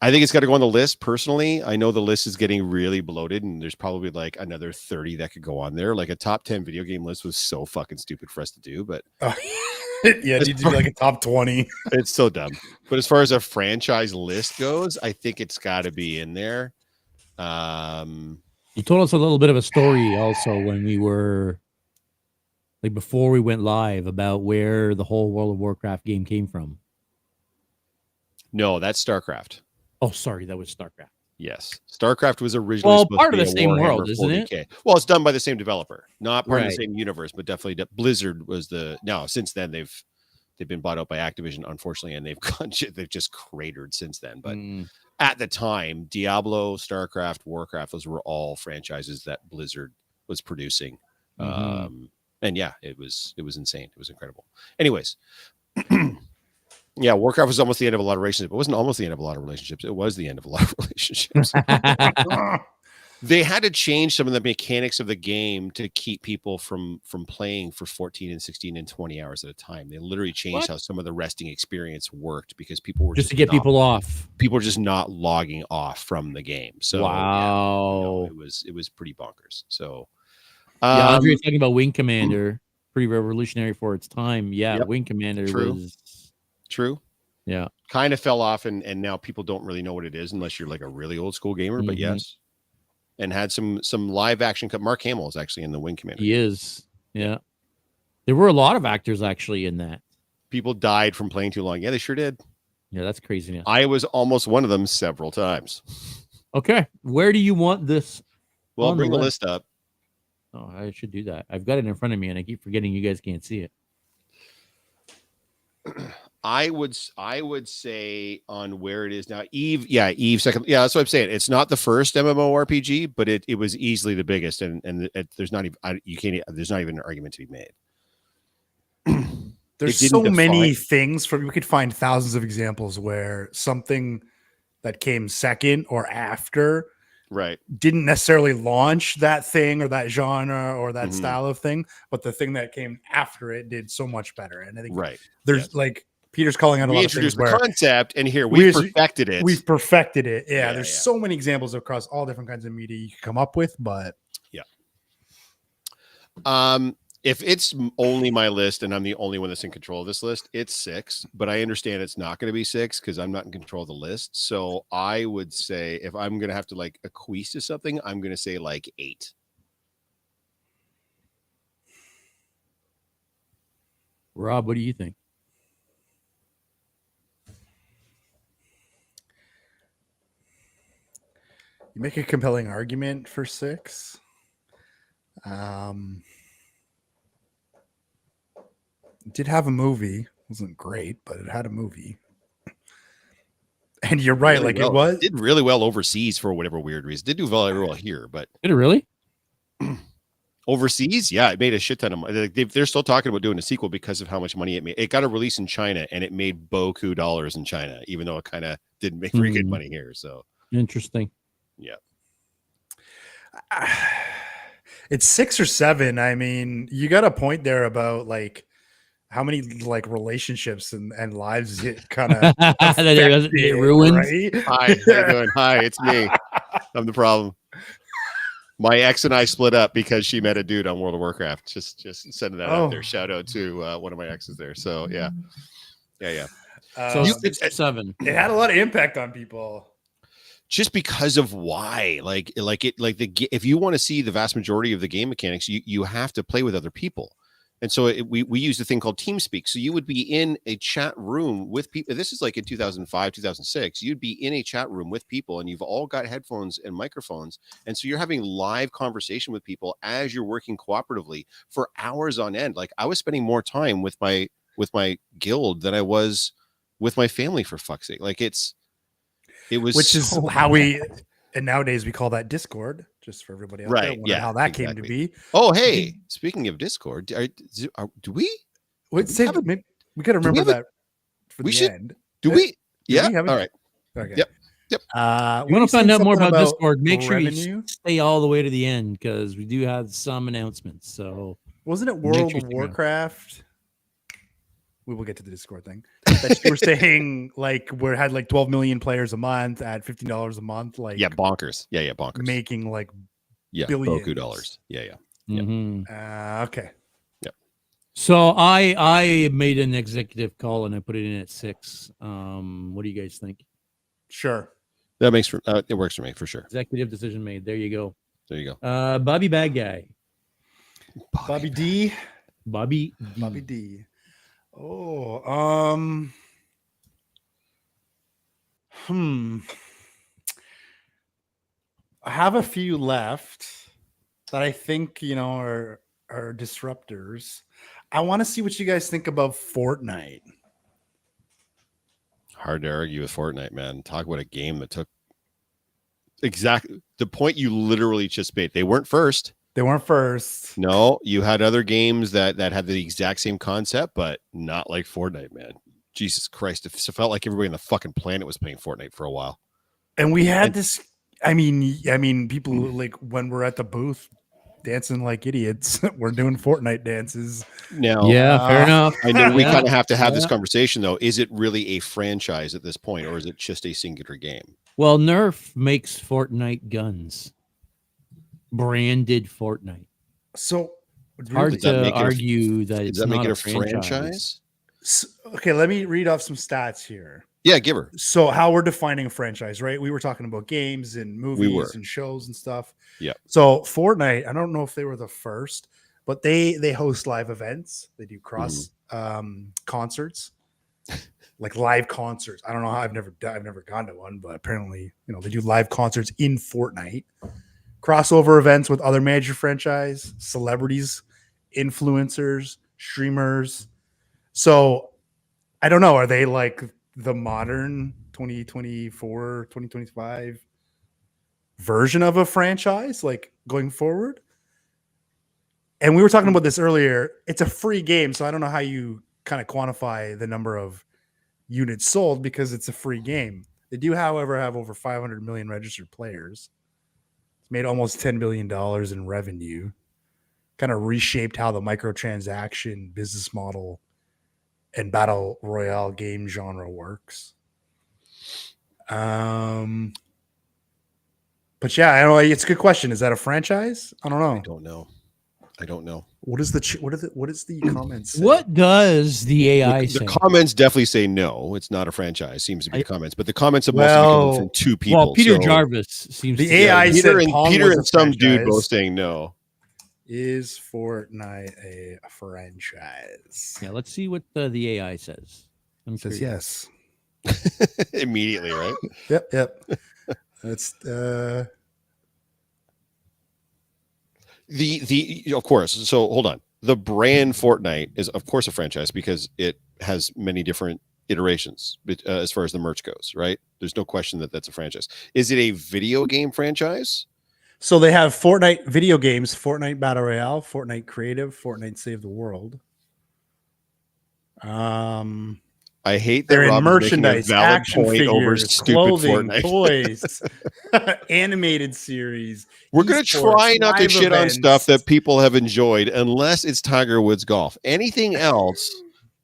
I think it's got to go on the list. Personally, I know the list is getting really bloated, and there's probably like another 30 that could go on there. Like a top 10 video game list was so fucking stupid for us to do, but yeah, it needs to be like a top 20. It's so dumb. But as far as a franchise list goes, I think it's got to be in there. You told us a little bit of a story also when we were like before we went live about where the whole World of Warcraft game came from. No, that's StarCraft. Oh, sorry, that was StarCraft. Yes, StarCraft was originally part of the same world, isn't 40K. it? Well, it's done by the same developer, not part of Right. the same universe, but definitely Blizzard was the. Now, since then, they've been bought out by Activision, unfortunately, and they've just cratered since then. But at the time, Diablo, StarCraft, Warcraft, those were all franchises that Blizzard was producing. And yeah, it was insane. It was incredible. Anyways. Yeah, Warcraft was almost the end of a lot of relationships. It wasn't almost the end of a lot of relationships. It was the end of a lot of relationships. They had to change some of the mechanics of the game to keep people from playing for 14 and 16 and 20 hours at a time. They literally changed how some of the resting experience worked because people were just to get people off. People were just not logging off from the game. So wow, yeah, it was pretty bonkers. So yeah, Andre was talking about Wing Commander, pretty revolutionary for its time. Yeah, yep, Wing Commander was true. Yeah, kind of fell off, and now people don't really know what it is unless you're like a really old school gamer. But yes, and had some live action. Mark Hamill is actually in the Wing Commander. He is. Yeah, there were a lot of actors actually in that. People died from playing too long. Yeah, they sure did. Yeah, that's craziness. I was almost one of them several times. Okay, where do you want this? Well, bring the list up. Oh, I should do that. I've got it in front of me, and I keep forgetting you guys can't see it. I would say on where it is now, Eve second. Yeah, that's what I'm saying. It's not the first MMORPG, but it was easily the biggest, and there's not even there's not even an argument to be made. There's so many things we could find thousands of examples where something that came second or after didn't necessarily launch that thing or that genre or that style of thing, but the thing that came after it did so much better. And I think there's like Peter's calling out a lot of things where the concept, and here we've perfected it. We've perfected it. Yeah, there's so many examples across all different kinds of media you can come up with, but if it's only my list and I'm the only one that's in control of this list, it's 6. But I understand it's not going to be 6 because I'm not in control of the list. So I would say if I'm going to have to like acquiesce to something, I'm going to say like 8. Rob, what do you think? You make a compelling argument for 6. It did have a movie. It wasn't great, but it had a movie. And you're right, it did really well overseas for whatever weird reason. It did do very well here, but did it really? Overseas? Yeah, it made a shit ton of money. They're still talking about doing a sequel because of how much money it made. It got a release in China, and it made beaucoup dollars in China, even though it kind of didn't make very good money here. So interesting. Yeah. It's 6 or 7. I mean, you got a point there about like how many like relationships and lives it kind of ruined. Right? Hi, how you doing? Hi, it's me. I'm the problem. My ex and I split up because she met a dude on World of Warcraft. Just sending that out there. Shout out to one of my exes there. So yeah. So 6 or 7. It had a lot of impact on people. Just because of why, if you want to see the vast majority of the game mechanics, you have to play with other people. And so we use a thing called TeamSpeak. So you would be in a chat room with people. This is like in 2005, 2006. You'd be in a chat room with people, and you've all got headphones and microphones. And so you're having live conversation with people as you're working cooperatively for hours on end. Like I was spending more time with my with my guild than I was with my family, for fuck's sake. Like it was, which is so how and nowadays we call that Discord, just for everybody out there. Right, Wondering yeah, how that came to exactly. be. Oh, hey, speaking of Discord, do we? Wait, we say, have a- we got to do we remember have that for we the should- end. Do we? Yeah. we have All right. Okay. Yep. You What want were to find saying out more something about Discord? Make sure revenue? you stay all the way to the end because we do have some announcements. So Wasn't it Make World sure you of stick around. Warcraft? We will get to the Discord thing. That you were saying like we had like 12 million players a month at $15 a month, like Yeah, bonkers. Yeah, bonkers. making like Yeah, billions. Boku dollars. Yeah. Yeah. mhm. Okay. So I made an executive call and I put it in at 6. What do you guys think? Sure. That makes it works for me for sure. Executive decision made. There you go. There you go. Bobby Bad Guy. Bobby D. Bobby D. Bobby D. Oh, I have a few left that I think, are disruptors. I want to see what you guys think about Fortnite. Hard to argue with Fortnite, man. Talk about a game that took exactly the point you literally just made. They weren't first. They weren't first. No, you had other games that had the exact same concept, but not like Fortnite, man. Jesus Christ. It felt like everybody on the fucking planet was playing Fortnite for a while. And we had this, I mean, people like when we're at the booth dancing like idiots, we're doing Fortnite dances. Now, Yeah, fair enough. I know we Yeah. kind of have to have this Yeah. conversation, though. Is it really a franchise at this point, or is it just a singular game? Well, Nerf makes Fortnite guns. Branded Fortnite. So Hard Does that to make it a- argue that Does it's that make not it a a franchise? okay, let me read off some stats here. Yeah, give her. So how we're defining a franchise, right? We were talking about games and movies and shows and stuff. Yeah. So Fortnite, I don't know if they were the first, but they host live events. They do cross concerts, like live concerts. I don't know how I've never gone to one, but apparently, they do live concerts in Fortnite. Crossover events with other major franchise, celebrities, influencers, streamers. So I don't know. Are they like the modern 2024, 2025 version of a franchise, like going forward? And we were talking about this earlier. It's a free game, so I don't know how you kind of quantify the number of units sold because it's a free game. They do, however, have over 500 million registered players. It's made almost $10 billion in revenue. Kind of reshaped how the microtransaction business model and battle royale game genre works. But yeah, I don't know. It's a good question. Is that a franchise? I don't know. I don't know. What is the comments say? What does the AI say? The comments definitely say no. It's not a franchise. Seems to be the comments, but the comments have mostly Well- come from two people. Well, Peter so- Jarvis seems The to AI say- said Peter and Pong Peter was a and some dude franchise. both saying no. Is Fortnite a franchise? Yeah, let's see what the AI says. I'm Says curious. yes. Immediately, right? Yep. That's The of course. So hold on. The brand Fortnite is of course a franchise because it has many different iterations as far as the merch goes, right? There's no question that that's a franchise. Is it a video game franchise? so they have Fortnite video games, Fortnite Battle Royale, Fortnite Creative, Fortnite Save the World. I hate that They're in Rob is making a merchandise, valid action point over figures, stupid clothing, Fortnite. toys, animated series. We're going to esports, try not to live shit on events. stuff that people have enjoyed unless it's Tiger Woods golf. Anything else,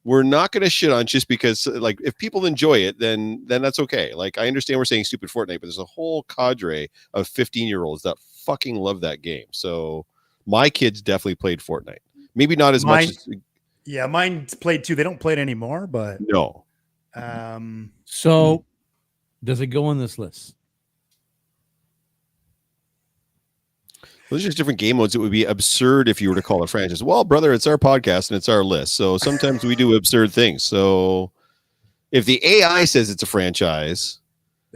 we're not going to shit on just because, like, if people enjoy it, then that's okay. Like, I understand we're saying stupid Fortnite, but there's a whole cadre of 15-year-olds that fucking love that game. So my kids definitely played Fortnite. Maybe not as much as... Yeah, mine played too. They don't play it anymore, but No. So, does it go on this list? Those are just different game modes. It would be absurd if you were to call it franchise. Well, brother, it's our podcast and it's our list. So sometimes we do absurd things. So if the AI says it's a franchise,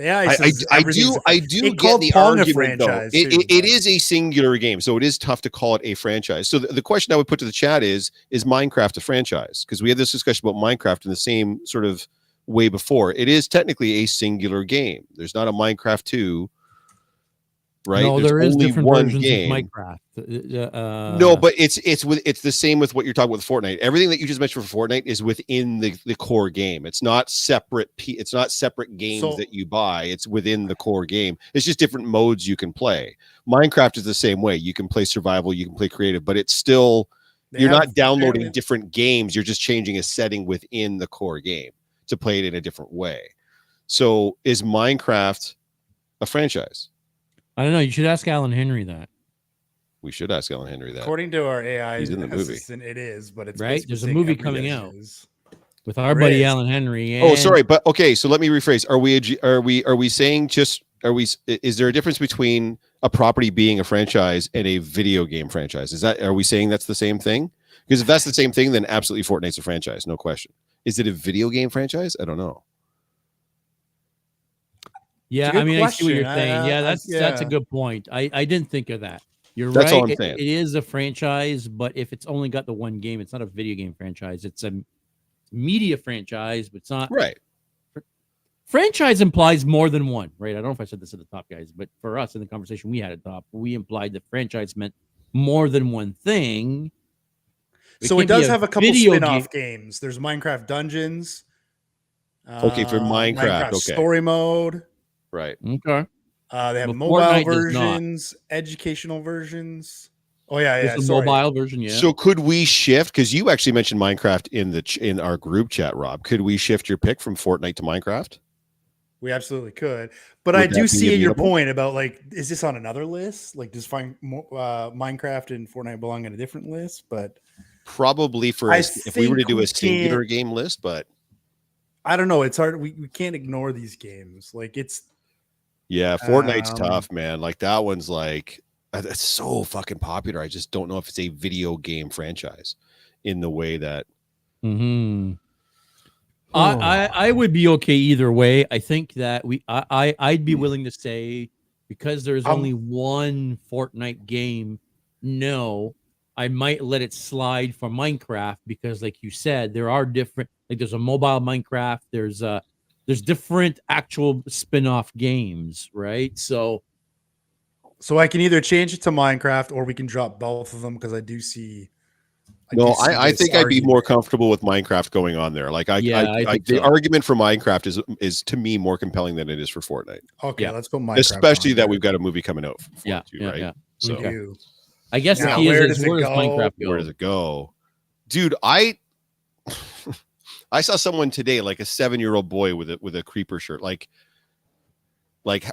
AI I says everything's I do it get called the Pong a argument though. franchise, It, too, it, it but- is a singular game, so it is tough to call it a franchise. So the question I would put to the chat is Minecraft a franchise? Because we had this discussion about Minecraft in the same sort of way before. It is technically a singular game. There's not a Minecraft 2, right? No, There's there is only different one versions game. of Minecraft. No, but it's the same with what you're talking with Fortnite. Everything that you just mentioned for Fortnite is within the core game. It's not separate. It's not separate games So- that you buy. It's within the core game. It's just different modes you can play. Minecraft is the same way. You can play survival, you can play creative, but it's still They you're have- not downloading apparently- different games. You're just changing a setting within the core game to play it in a different way. So is Minecraft a franchise? I don't know. You should ask Alan Henry that. We should ask Ellen Henry that. According to our AI He's in the movie. assistant, it is, but it's Right? basically There's a saying movie everything coming out. is. With our There buddy is. Alan Henry. Oh, and- sorry, but okay. So let me rephrase. Is there a difference between a property being a franchise and a video game franchise? Are we saying that's the same thing? Because if that's the same thing, then absolutely Fortnite's a franchise, no question. Is it a video game franchise? I don't know. Yeah, good I mean, I see what you're question. saying. Yeah, that's a yeah. good point. I didn't think of that. You're That's right. all I'm saying. It is a franchise, but if it's only got the one game, it's not a video game franchise. It's a media franchise, but it's not. Right. Franchise implies more than one, right? I don't know if I said this at the top, guys, but for us in the conversation we had at the top, we implied that franchise meant more than one thing. So can't it be does have a couple video spin-off games. There's Minecraft Dungeons. Okay, for Minecraft, okay. Story mode. Right. Okay. They have But mobile Fortnite does not. versions, educational versions. Oh yeah, There's a sorry. mobile version, yeah. So could we shift? Because you actually mentioned Minecraft in our group chat, Rob. Could we shift your pick from Fortnite to Minecraft? We absolutely could. But Would I that do be see your amenable? point about like, is this on another list? Like, does Minecraft and Fortnite belong in a different list? But Probably for I if we were to think do we a singular can't- game list, but I don't know. It's hard. We can't ignore these games. Like it's yeah, Fortnite's Um, tough, man. Like that one's like it's so fucking popular. I just don't know if it's a video game franchise in the way that Mm-hmm. Oh. I would be okay either way. I think that I'd be willing to say because there's only one Fortnite game, no, I might let it slide for Minecraft because like you said, there are different like there's a mobile Minecraft, there's different actual spin-off games, right? So I can either change it to Minecraft or we can drop both of them because I do see. no, do see I this think I'd be more argument. comfortable with Minecraft going on there. Like I think the so. argument for Minecraft is to me more compelling than it is for Fortnite. Okay, Yeah. let's go Minecraft. Especially on that there. we've got a movie coming out for yeah, it too, yeah, right? yeah. So Okay. You. I guess Now, the key where is does it where does go? Minecraft go? where does it go? Dude, I saw someone today, like a 7-year-old boy with a creeper shirt. Like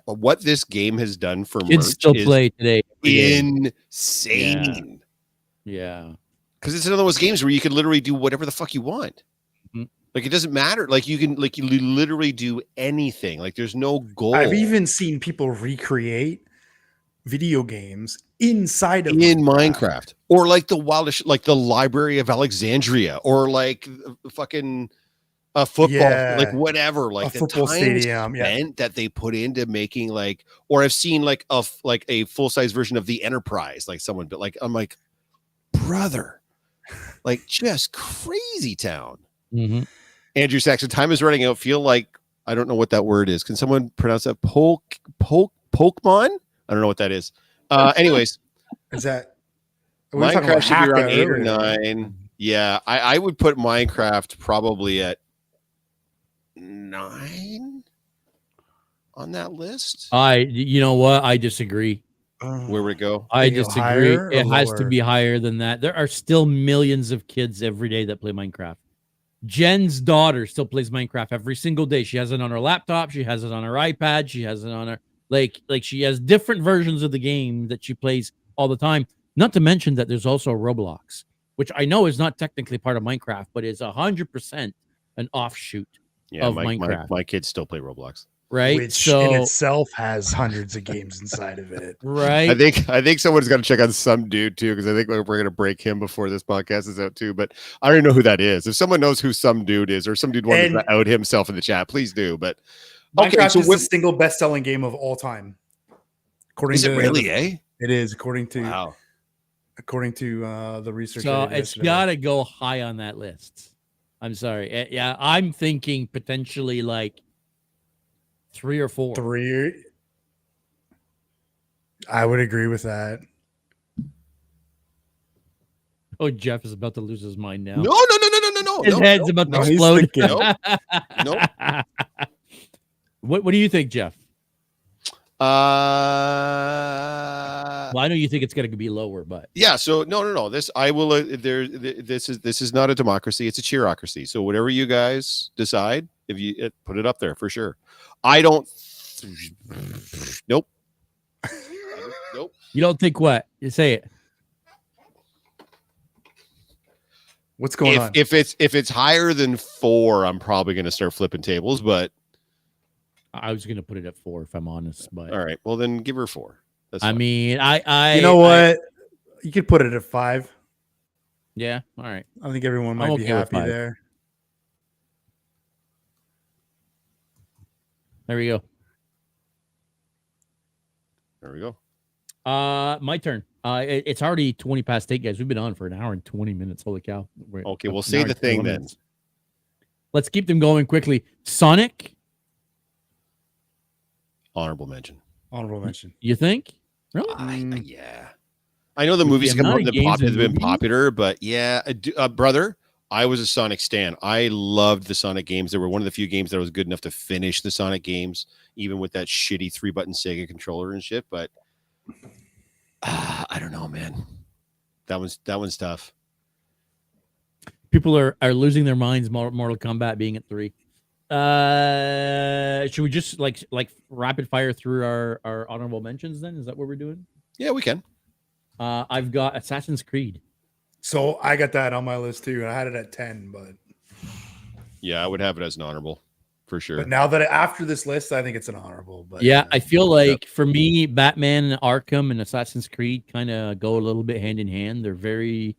what this game has done for Kids merch still is play today. every day. insane. Yeah. Because it's one of those games where you can literally do whatever the fuck you want. Mhm. Like it doesn't matter. Like you literally do anything. Like there's no goal. I've even seen people recreate video games inside of in Minecraft, or like the wildest, like the Library of Alexandria, or like fucking a football, Yeah. like whatever, like A the football time stadium, yeah. spent that they put into making like, or I've seen like a full size version of the Enterprise, like someone, but like I'm like, brother, like just crazy town. Mhm. Andrew Saxon, time is running out. Feel like I don't know what that word is. Can someone pronounce that? Pokemon? I don't know what that is. Anyways, Is that we were talking Minecraft about should be around Haka 8 or earlier. 9. Yeah, I would put Minecraft probably at 9 on that list. You know what? I disagree. Where would it go? I Think it'll disagree. higher It or has to lower? be higher than that. There are still millions of kids every day that play Minecraft. Jen's daughter still plays Minecraft every single day. She has it on her laptop. She has it on her iPad. She has it on her like she has different versions of the game that she plays all the time. Not to mention that there's also Roblox, which I know is not technically part of Minecraft, but is 100% an offshoot, Yeah, of my Minecraft. kids still play Roblox. right? Which so in itself has hundreds of games inside of it. right. I think someone's got to check on some dude too, because I think we're going to break him before this podcast is out too. But I don't even know who that is. If someone knows who some dude is, or some dude wanted And- to out himself in the chat, please do. But Minecraft so is the single best-selling game of all time. According is to it really? Eh? It is according to Wow. the research. So I did it's yesterday. got to go high on that list. I'm sorry. Yeah, I'm thinking potentially like 3 or 4. 3. I would agree with that. Oh, Jeff is about to lose his mind now. No. His head's about to he's explode. thinking. Nope. What do you think, Jeff? Well, I know you think it's going to be lower, but yeah. So no. This I will. This is not a democracy. It's a cheerocracy. So whatever you guys decide, if you put it up there for sure. I don't. Nope. Nope. You don't think what? You say it. What's going on? If it's higher than 4, I'm probably going to start flipping tables. But I was going to put it at 4 if I'm honest. But all right, well then give her 4. That's I fine. mean, I you know what? You could put it at 5. Yeah. All right. I think everyone might be okay with happy 5. there. There we go. There we go. My turn. It's already 20 past 8, guys. We've been on for an hour and 20 minutes. Holy cow. Okay, we'll say the thing then. Let's keep them going quickly. Sonic. Honorable mention. Honorable mention. You think? Really? Yeah. I know the movies have amount of games been and movies? popular, but yeah, brother, I was a Sonic stan. I loved the Sonic games. They were one of the few games that was good enough to finish the Sonic games, even with that shitty 3-button Sega controller and shit. But I don't know, man. That one's tough. People are losing their minds. Mortal Kombat being at 3. Should we just like rapid fire through our honorable mentions then? Is that what we're doing? Yeah, we can. I've got Assassin's Creed. So I got that on my list too. I had it at 10, but Yeah, I would have it as an honorable for sure. now that after this list, I think it's an honorable. But Yeah, I feel like for me, Batman, Arkham, and Assassin's Creed kind of go a little bit hand in hand. They're very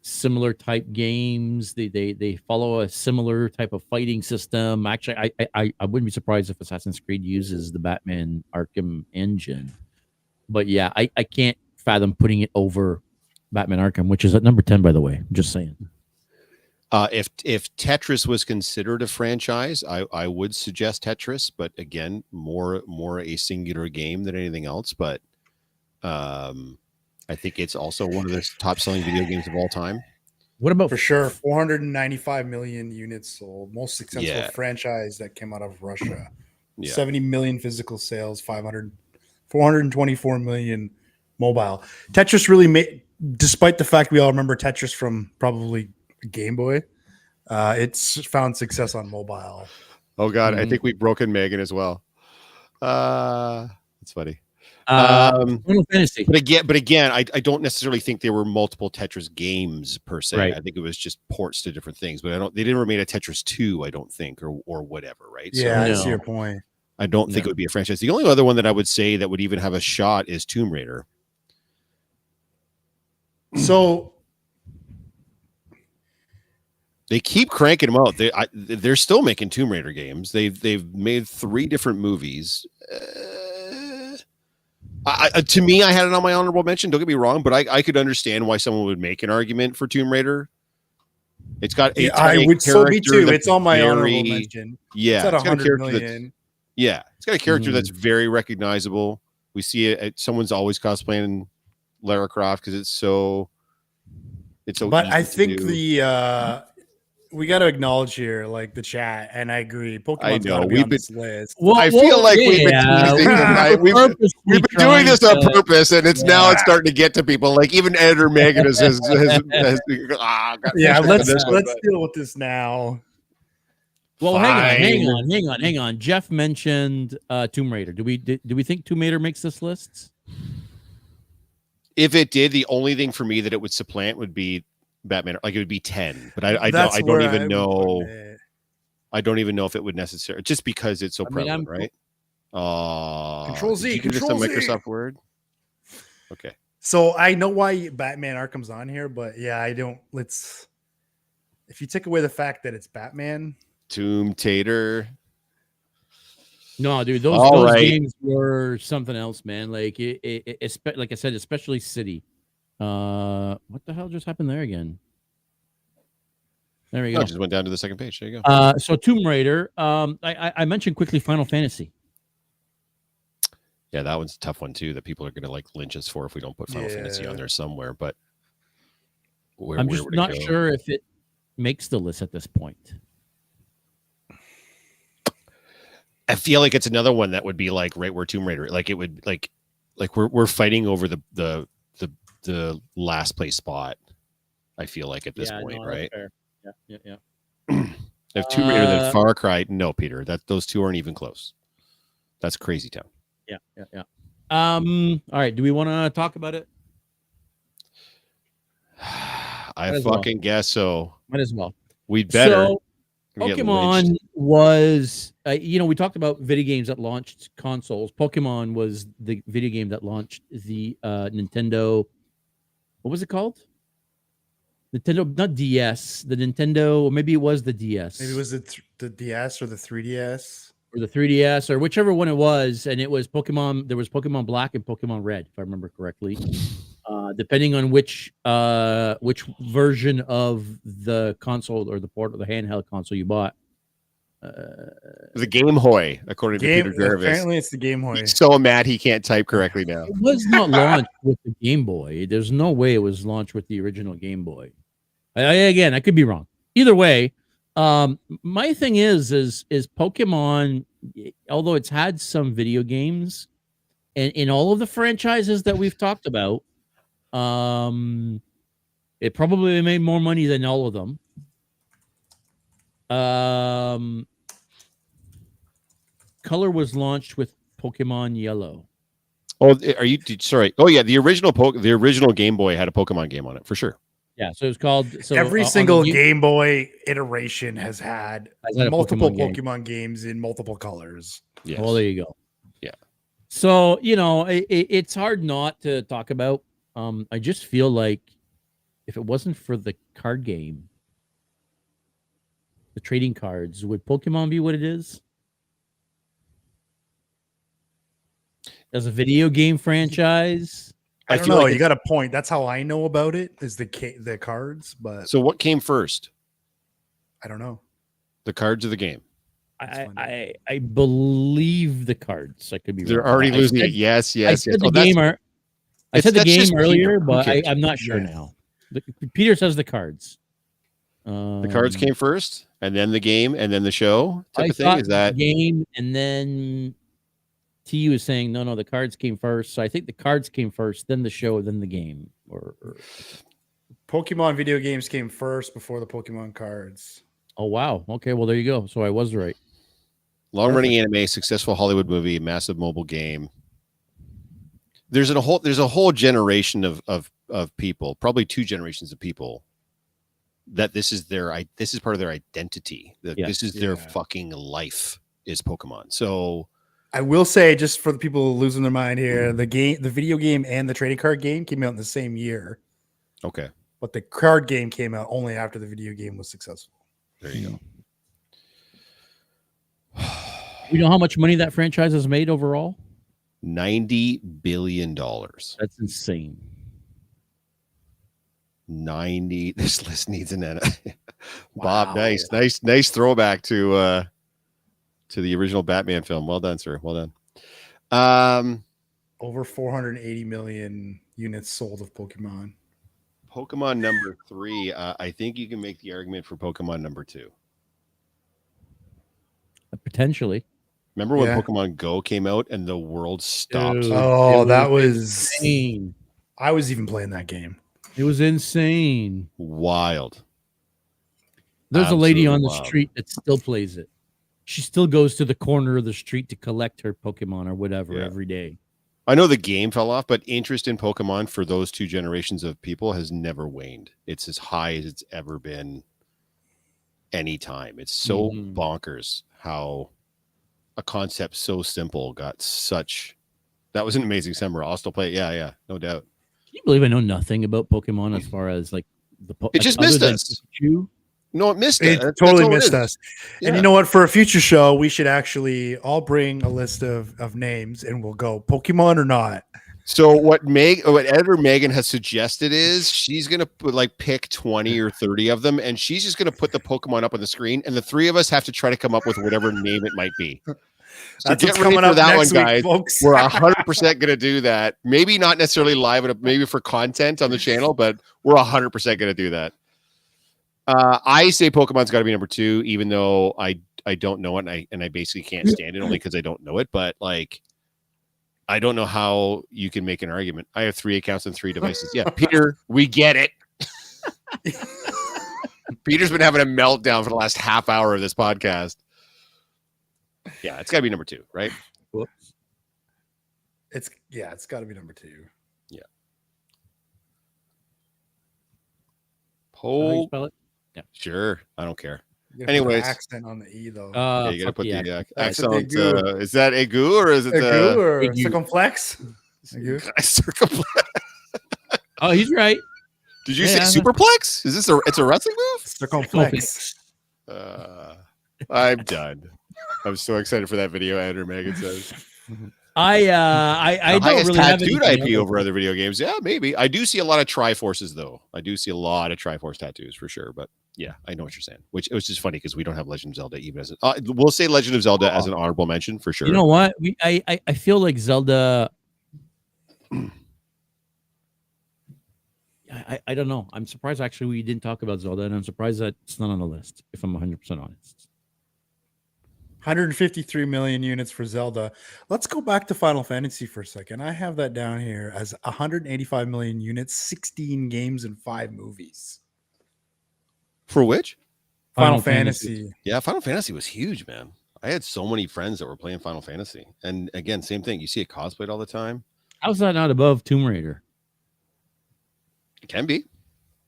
similar type games. They follow a similar type of fighting system. Actually, I wouldn't be surprised if Assassin's Creed uses the Batman Arkham engine. But yeah, I can't fathom putting it over Batman Arkham, which is at number 10, by the way. I'm just saying. If Tetris was considered a franchise, I would suggest Tetris, but again, more a singular game than anything else. But I think it's also one of the top selling video games of all time. What about for sure 495 million units sold, most successful franchise that came out of Russia. 70 million physical sales, 424 million mobile. Tetris really made, despite the fact we all remember Tetris from probably Game Boy, it's found success on mobile. Oh God, I think we've broken Megan as well. That's funny. Final Fantasy. But again, I don't necessarily think there were multiple Tetris games per se. Right. I think it was just ports to different things. But they didn't remain a Tetris 2, I don't think, or whatever, right? Yeah, so, I see your point. I don't think it would be a franchise. The only other one that I would say that would even have a shot is Tomb Raider. So they keep cranking them out. They're still making Tomb Raider games. They've made 3 different movies. To me, I had it on my honorable mention. Don't get me wrong, but I could understand why someone would make an argument for Tomb Raider. It's got. I would so be too. It's on my honorable mention. Yeah, it's at 100 million. Yeah, it's got a character that's very recognizable. We see it. Someone's always cosplaying Lara Croft because it's so. But I think we got to acknowledge here, like the chat, and I agree. Pokemon's got to be on this list. Well, I feel like we've been teasing we've been doing this on purpose, and it's now it's starting to get to people. Like even editor Megan has yeah. Let's deal with this now. Well, hang on. Jeff mentioned Tomb Raider. Do we think Tomb Raider makes this list? If it did, the only thing for me that it would supplant would be Batman. Like it would be 10, but I don't even know. I don't even know if it would necessarily, just because it's so prevalent, right? Control Z. Control Z. Microsoft Word. Okay. So I know why Batman Arkham's on here, but yeah, I don't. If you take away the fact that it's Batman, Tomb Tater. No, dude, those All those right. games were something else, man. Like like I said, especially City. What the hell just happened there again? There we Oh, go. just went down to the second page. There you go. So Tomb Raider. I mentioned quickly Final Fantasy. Yeah, that one's a tough one too. That people are going to like lynch us for if we don't put Final Fantasy on there somewhere. But I'm just would it not go? sure if it makes the list at this point. I feel like it's another one that would be like right where Tomb Raider. Like it would like we're fighting over the last place spot. I feel like at this point, right? Fair. Yeah. If Tomb Raider then Far Cry, no, Peter, those two aren't even close. That's Crazy Town. Yeah. All right. Do we want to talk about it? I fucking guess so. Might as well. We'd better. So, Pokemon was, we talked about video games that launched consoles. Pokemon was the video game that launched the Nintendo. What was it called? Nintendo, not DS. The Nintendo, or maybe it was the DS. Maybe it was the DS or the 3DS. Or the 3DS, or whichever one it was. And it was Pokemon. There was Pokemon Black and Pokemon Red, if I remember correctly. Depending on which version of the console or the port or the handheld console you bought. The Game Boy, according to Peter Jarvis. Apparently, it's the Game Boy. He's so mad he can't type correctly now. It was not launched with the Game Boy. There's no way it was launched with the original Game Boy. Again, I could be wrong. Either way, my thing is Pokemon, although it's had some video games, and in all of the franchises that we've talked about, it probably made more money than all of them. Color was launched with Pokemon Yellow. Oh, are you sorry? Oh yeah, the original Game Boy had a Pokemon game on it for sure. Yeah, so it was called. So every single Game Boy iteration has had multiple Pokemon games in multiple colors. Yes. Oh, there you go. Yeah. So it's hard not to talk about. I just feel like if it wasn't for the card game, the trading cards, would Pokemon be what it is? As a video game franchise, I don't know. You got a point. That's how I know about it is the cards. But so what came first? I don't know. The cards or the game? I believe the cards. I could be. They're already losing it. Yes. I said the game. I said the game earlier, but I'm not sure now. Peter says the cards. The cards came first, and then the game, and then the show type of thing. Is that the game, and then T was saying no, the cards came first. So I think the cards came first, then the show, then the game. Or Pokemon video games came first before the Pokemon cards. Oh wow. Okay, well there you go. So I was right. Long-running anime, successful Hollywood movie, massive mobile game. There's a whole generation of people, probably two generations of people, that this is part of their identity. This is their fucking life is Pokemon. So I will say, just for the people losing their mind here, the video game and the trading card game came out in the same year. Okay. But the card game came out only after the video game was successful. There you go. You know how much money that franchise has made overall? $90 billion. That's insane. 90. This list needs an edit. Bob, nice throwback to the original Batman film. Well done, sir. Well done. Over 480 million units sold of Pokemon. Pokemon number 3. I think you can make the argument for Pokemon number 2. Potentially. Remember when Pokemon Go came out and the world stopped? Dude, that was insane. I was even playing that game. It was insane. Wild. There's a lady on the street that still plays it. She still goes to the corner of the street to collect her Pokemon or whatever every day. I know the game fell off, but interest in Pokemon for those two generations of people has never waned. It's as high as it's ever been anytime. It's so bonkers how a concept so simple got such... That was an amazing summer. I'll still play it. Yeah, no doubt. Can you believe I know nothing about Pokemon as far as like it just missed us. Pikachu? No, it missed It it. That's totally all it missed is. us. Yeah. And you know what? For a future show, we should actually all bring a list of names, and we'll go Pokemon or not. So what editor Megan has suggested is she's gonna pick 20 or 30 of them, and she's just gonna put the Pokemon up on the screen, and the three of us have to try to come up with whatever name it might be. So That's get what's ready coming for up that next one, week, guys. folks. We're 100% gonna do that. Maybe not necessarily live, but maybe for content on the channel, but we're 100% gonna do that. I say Pokemon's got to be number 2, even though I don't know it, and I basically can't stand it only because I don't know it. But like, I don't know how you can make an argument. I have 3 accounts and 3 devices. Yeah, Peter, we get it. Peter's been having a meltdown for the last half hour of this podcast. Yeah, it's got to be number 2, right? Whoops. It's got to be number 2. Yeah. How do you spell it? Sure, I don't care. You gotta put Anyways. an accent on the E though. Yeah, you got to fuck put yeah. the That's accent. a Egu. Is that Egu or is it Egu or Egu. circumflex? Egu. Circumflex? Oh, he's right. Did you Yeah, say superplex? Is this it's a wrestling move? Circumflex. I'm done. I'm so excited for that video. Editor Megan says I don't highest really have tattooed anything IP else. over other video games. Yeah, maybe. I do see a lot of Triforces though. I do see a lot of Triforce tattoos for sure. But yeah, I know what you're saying. Which it was just funny because we don't have Legend of Zelda even as we'll say Legend of Zelda as an honorable mention for sure. You know what? I feel like Zelda. I don't know. I'm surprised actually we didn't talk about Zelda, and I'm surprised that it's not on the list. If I'm 100% honest. 153 million units for Zelda. Let's go back to Final Fantasy for a second. I have that down here as 185 million units, 16 games, and 5 movies. For which? Final Fantasy. Yeah, Final Fantasy was huge, man. I had so many friends that were playing Final Fantasy. And again, same thing. You see it cosplayed all the time. How's that not above Tomb Raider? It can be.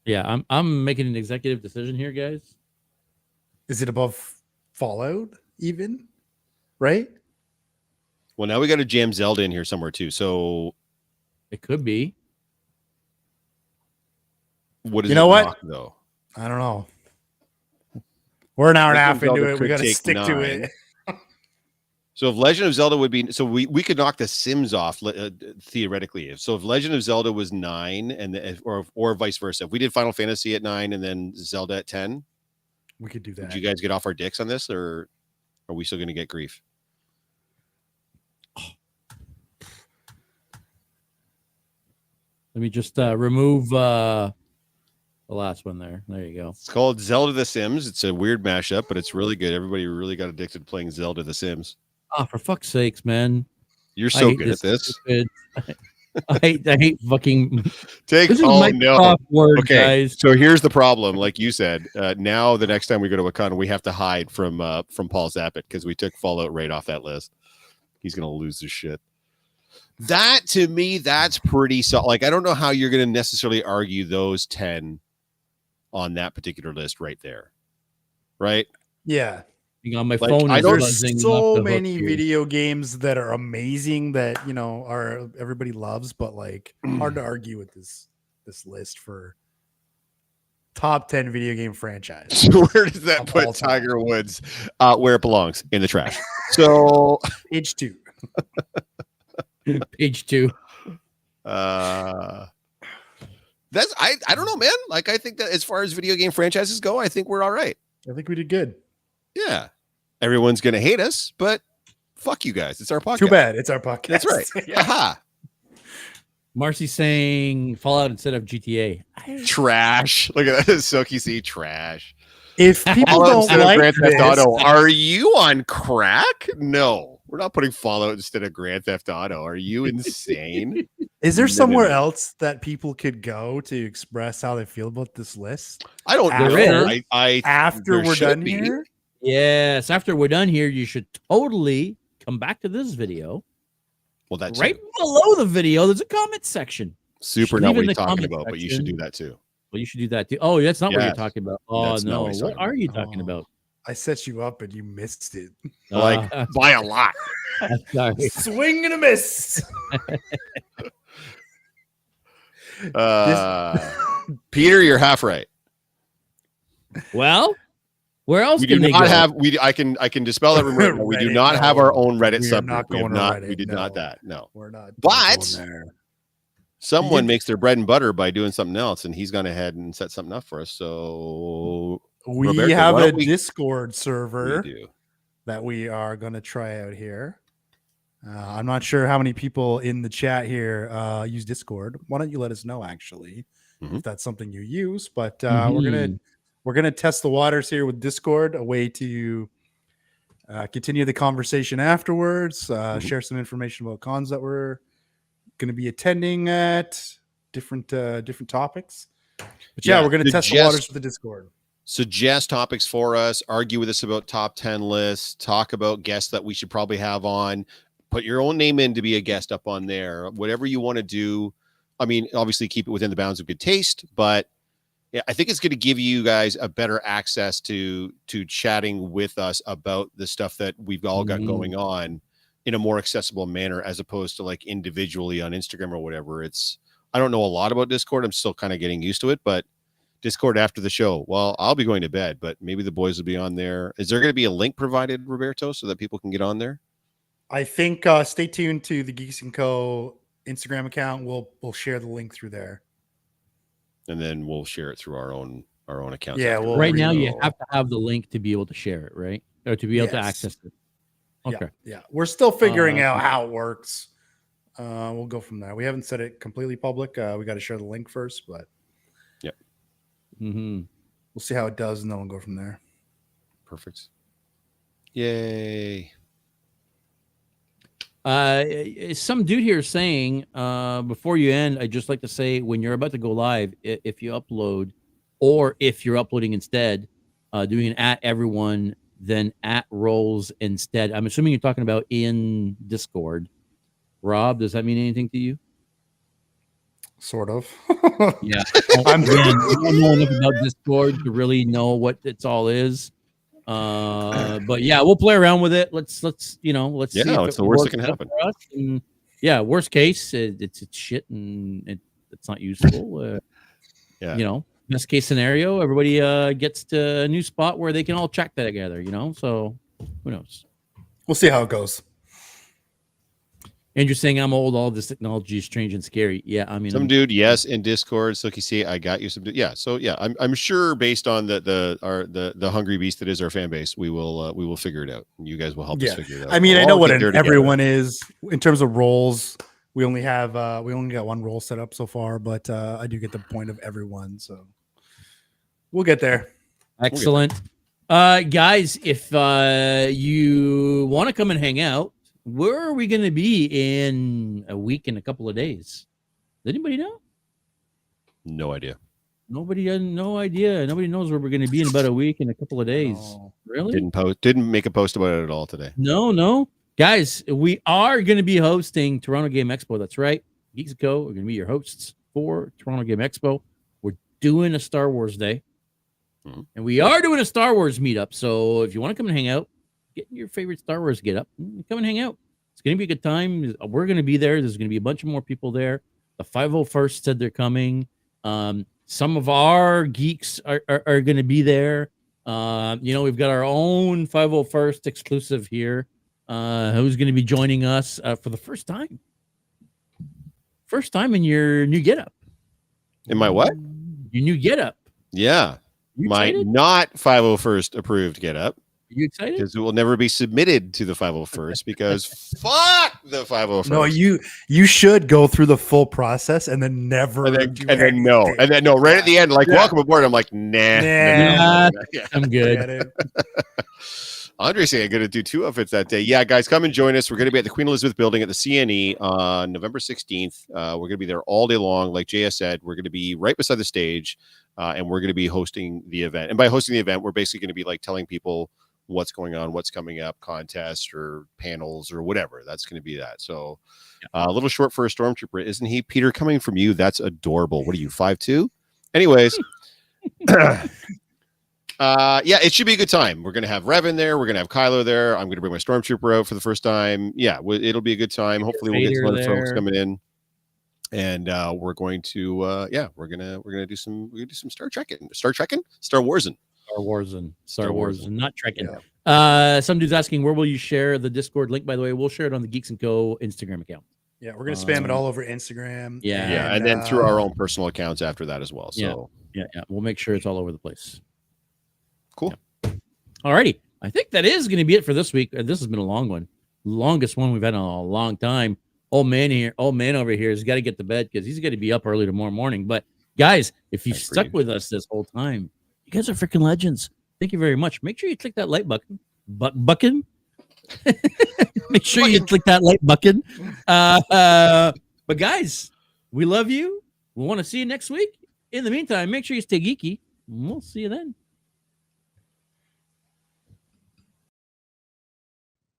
Yeah, I'm making an executive decision here, guys. Is it above Fallout even? Right? Well, now we got to jam Zelda in here somewhere too. So It could be. what is You know what? knock, though? I don't know. We're an hour and a half Legend of into Zelda it. We could got to take stick to 9. it. So if Legend of Zelda would be, so we could knock the Sims off theoretically. So if Legend of Zelda was 9 and or vice versa, if we did Final Fantasy at 9 and then Zelda at 10, We could do that. would you guys get off our dicks on this, or are we still going to get grief? Let me just remove the last one there. There you go. It's called Zelda The Sims. It's a weird mashup, but it's really good. Everybody really got addicted to playing Zelda The Sims. Oh, for fuck's sakes, man. You're I so hate good at this. stupid- I hate fucking. Take This is Microsoft Word, guys. So here's the problem. Like you said, now the next time we go to a con, we have to hide from Paul Zappit because we took Fallout right off that list. He's gonna lose his shit. That to me, that's pretty solid. Like I don't know how you're gonna necessarily argue those 10 on that particular list right there, right? Yeah. On my Like, phone, I is don't- buzzing There's off so the hook many here. video games that are amazing that are everybody loves, but like hard to argue with this list for top 10 video game franchise. So where does that Of all put time. Tiger Woods? Where it belongs, in the trash. So Age 2. Page 2. that's I don't know, man. Like I think that as far as video game franchises go, I think we're all right. I think we did good. Yeah. Everyone's gonna hate us, but fuck you guys. It's our podcast. Too bad. It's our podcast. That's right. Yeah. Aha. Marcy saying Fallout instead of GTA. Trash. Look at that. Silky C trash. If people Fallout don't instead of like Grand Theft this, Auto. Are you on crack? No. We're not putting Fallout instead of Grand Theft Auto. Are you insane? is there No, no, somewhere no. else that people could go to express how they feel about this list I don't There know. is. I after there we're should done be. here? Yes, after we're done here, you should totally come back to this video. Well, that's Right below the video, there's a comment section. super Leave not in what the you're talking comment about, but you should section. do that too. Well, you should do that too. Oh, that's not what you're Yes. talking about. Oh, That's not no. what he's What talking are you talking Oh. about? I set you up and you missed it. Like by a lot. Sorry. Swing and a miss. Peter, you're half right. Well, where else We do can they not go? have. I can dispel that rumor. We do Reddit, not have no. our own Reddit We are subgroup. not We have going to not. Reddit, We did not no. that. No. We're not But going there. Someone You- makes their bread and butter by doing something else, and he's gone ahead and set something up for us. So We Roberto, have why a don't we Discord server do? that we are going to try out here. I'm not sure how many people in the chat here use Discord. Why don't you let us know actually if that's something you use? But we're gonna test the waters here with Discord, a way to continue the conversation afterwards. Share some information about cons that we're going to be attending at different topics. But yeah, we're going to test the waters with the Discord. Suggest topics for us, argue with us about top 10 lists, talk about guests that we should probably have on, put your own name in to be a guest up on there, whatever you want to do. I mean, obviously keep it within the bounds of good taste, but yeah, I think it's going to give you guys a better access to chatting with us about the stuff that we've all got going on in a more accessible manner, as opposed to like individually on Instagram or whatever. I don't know a lot about Discord. I'm still kind of getting used to it, but Discord after the show. Well, I'll be going to bed, but maybe the boys will be on there. Is there going to be a link provided, Roberto, so that people can get on there? I think stay tuned to the Geeks & Co. Instagram account. We'll share the link through there, and then we'll share it through our own accounts. Yeah, well, right now you have to have the link to be able to share it, right? Or to be able to access it. Okay. Yeah. We're still figuring out how it works. We'll go from there. We haven't set it completely public. We got to share the link first, but we'll see how it does, and then we'll go from there. Perfect. Yay. Some dude here saying, before you end, I'd just like to say, when you're about to go live, if you upload, or if you're uploading instead, doing an at everyone, then at rolls instead. I'm assuming you're talking about in Discord. Rob, does that mean anything to you? Sort of. Yeah. I don't know enough about Discord to really know what it all is. But yeah, we'll play around with it. Let's see. It's the worst that can happen. For us. And yeah, worst case, it's shit and it's not useful. Best case scenario, everybody gets to a new spot where they can all check that together. So who knows? We'll see how it goes. Andrew's saying I'm old. All this technology is strange and scary. Yeah, I mean, some dude, yes, in Discord. So you see, I got you some. Yeah, so yeah, I'm sure based on the hungry beast that is our fan base, we will figure it out. You guys will help us figure it out. I mean, I know what everyone is in terms of roles. We only got one role set up so far, but I do get the point of everyone, so we'll get there. Excellent, guys. If you want to come and hang out. Where are we going to be in a week and a couple of days? Does anybody know? No idea. Nobody has no idea. Nobody knows where we're going to be in about a week and a couple of days. No. Really? Didn't make a post about it at all today. No. Guys, we are going to be hosting Toronto Game Expo. That's right. Geeks & Co. We're going to be your hosts for Toronto Game Expo. We're doing a Star Wars day. And we are doing a Star Wars meetup. So if you want to come and hang out, get your favorite Star Wars get up, come and hang out. It's going to be a good time. We're going to be there. There's going to be a bunch of more people there. The 501st said they're coming. Some of our geeks are going to be there. We've got our own 501st exclusive here who's going to be joining us for the first time. First time in your new getup. In my what? Your new getup. Yeah. My not 501st approved getup. You excited? Because it will never be submitted to the 501st because fuck the 501st. No, you should go through the full process and then never right at the end, like welcome aboard. I'm like, nah. I'm good. Andre saying I'm going to do 2 outfits that day. Yeah, guys, come and join us. We're going to be at the Queen Elizabeth Building at the CNE on November 16th. We're going to be there all day long. Like JS said, we're going to be right beside the stage, and we're going to be hosting the event. And by hosting the event, we're basically going to be like telling people what's going on, what's coming up, contests or panels or whatever. That's going to be that. So a little short for a stormtrooper, isn't he? Peter, coming from you, that's adorable. What are you, 5'2"? Anyways, it should be a good time. We're going to have Revan there. We're going to have Kylo there. I'm going to bring my stormtrooper out for the first time. Yeah, it'll be a good time. Hopefully we'll get some other folks coming in. And we're going to we're gonna do some Star Warsing. Star Wars and not trekking. Yeah. Some dude's asking, where will you share the Discord link? By the way, we'll share it on the Geeks and Co. Instagram account. Yeah, we're gonna spam it all over Instagram. Yeah. And then through our own personal accounts after that as well. So Yeah. We'll make sure it's all over the place. cool. Yeah. Alrighty. I think that is going to be it for this week. This has been a long one. Longest one we've had in a long time. Old man over here has got to get to bed because he's going to be up early tomorrow morning. But guys, if you've stuck with us this whole time, you guys are freaking legends. Thank you very much. Make sure you click that like button. Button. Make sure you click that like button. But guys, we love you. We want to see you next week. In the meantime, make sure you stay geeky. And we'll see you then.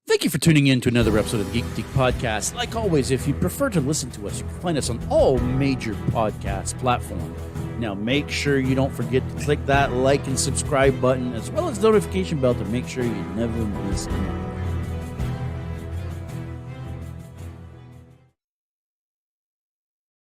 Thank you for tuning in to another episode of the Geek Boutique Podcast. Like always, if you prefer to listen to us, you can find us on all major podcast platforms. Now, make sure you don't forget to click that like and subscribe button, as well as the notification bell to make sure you never miss an episode.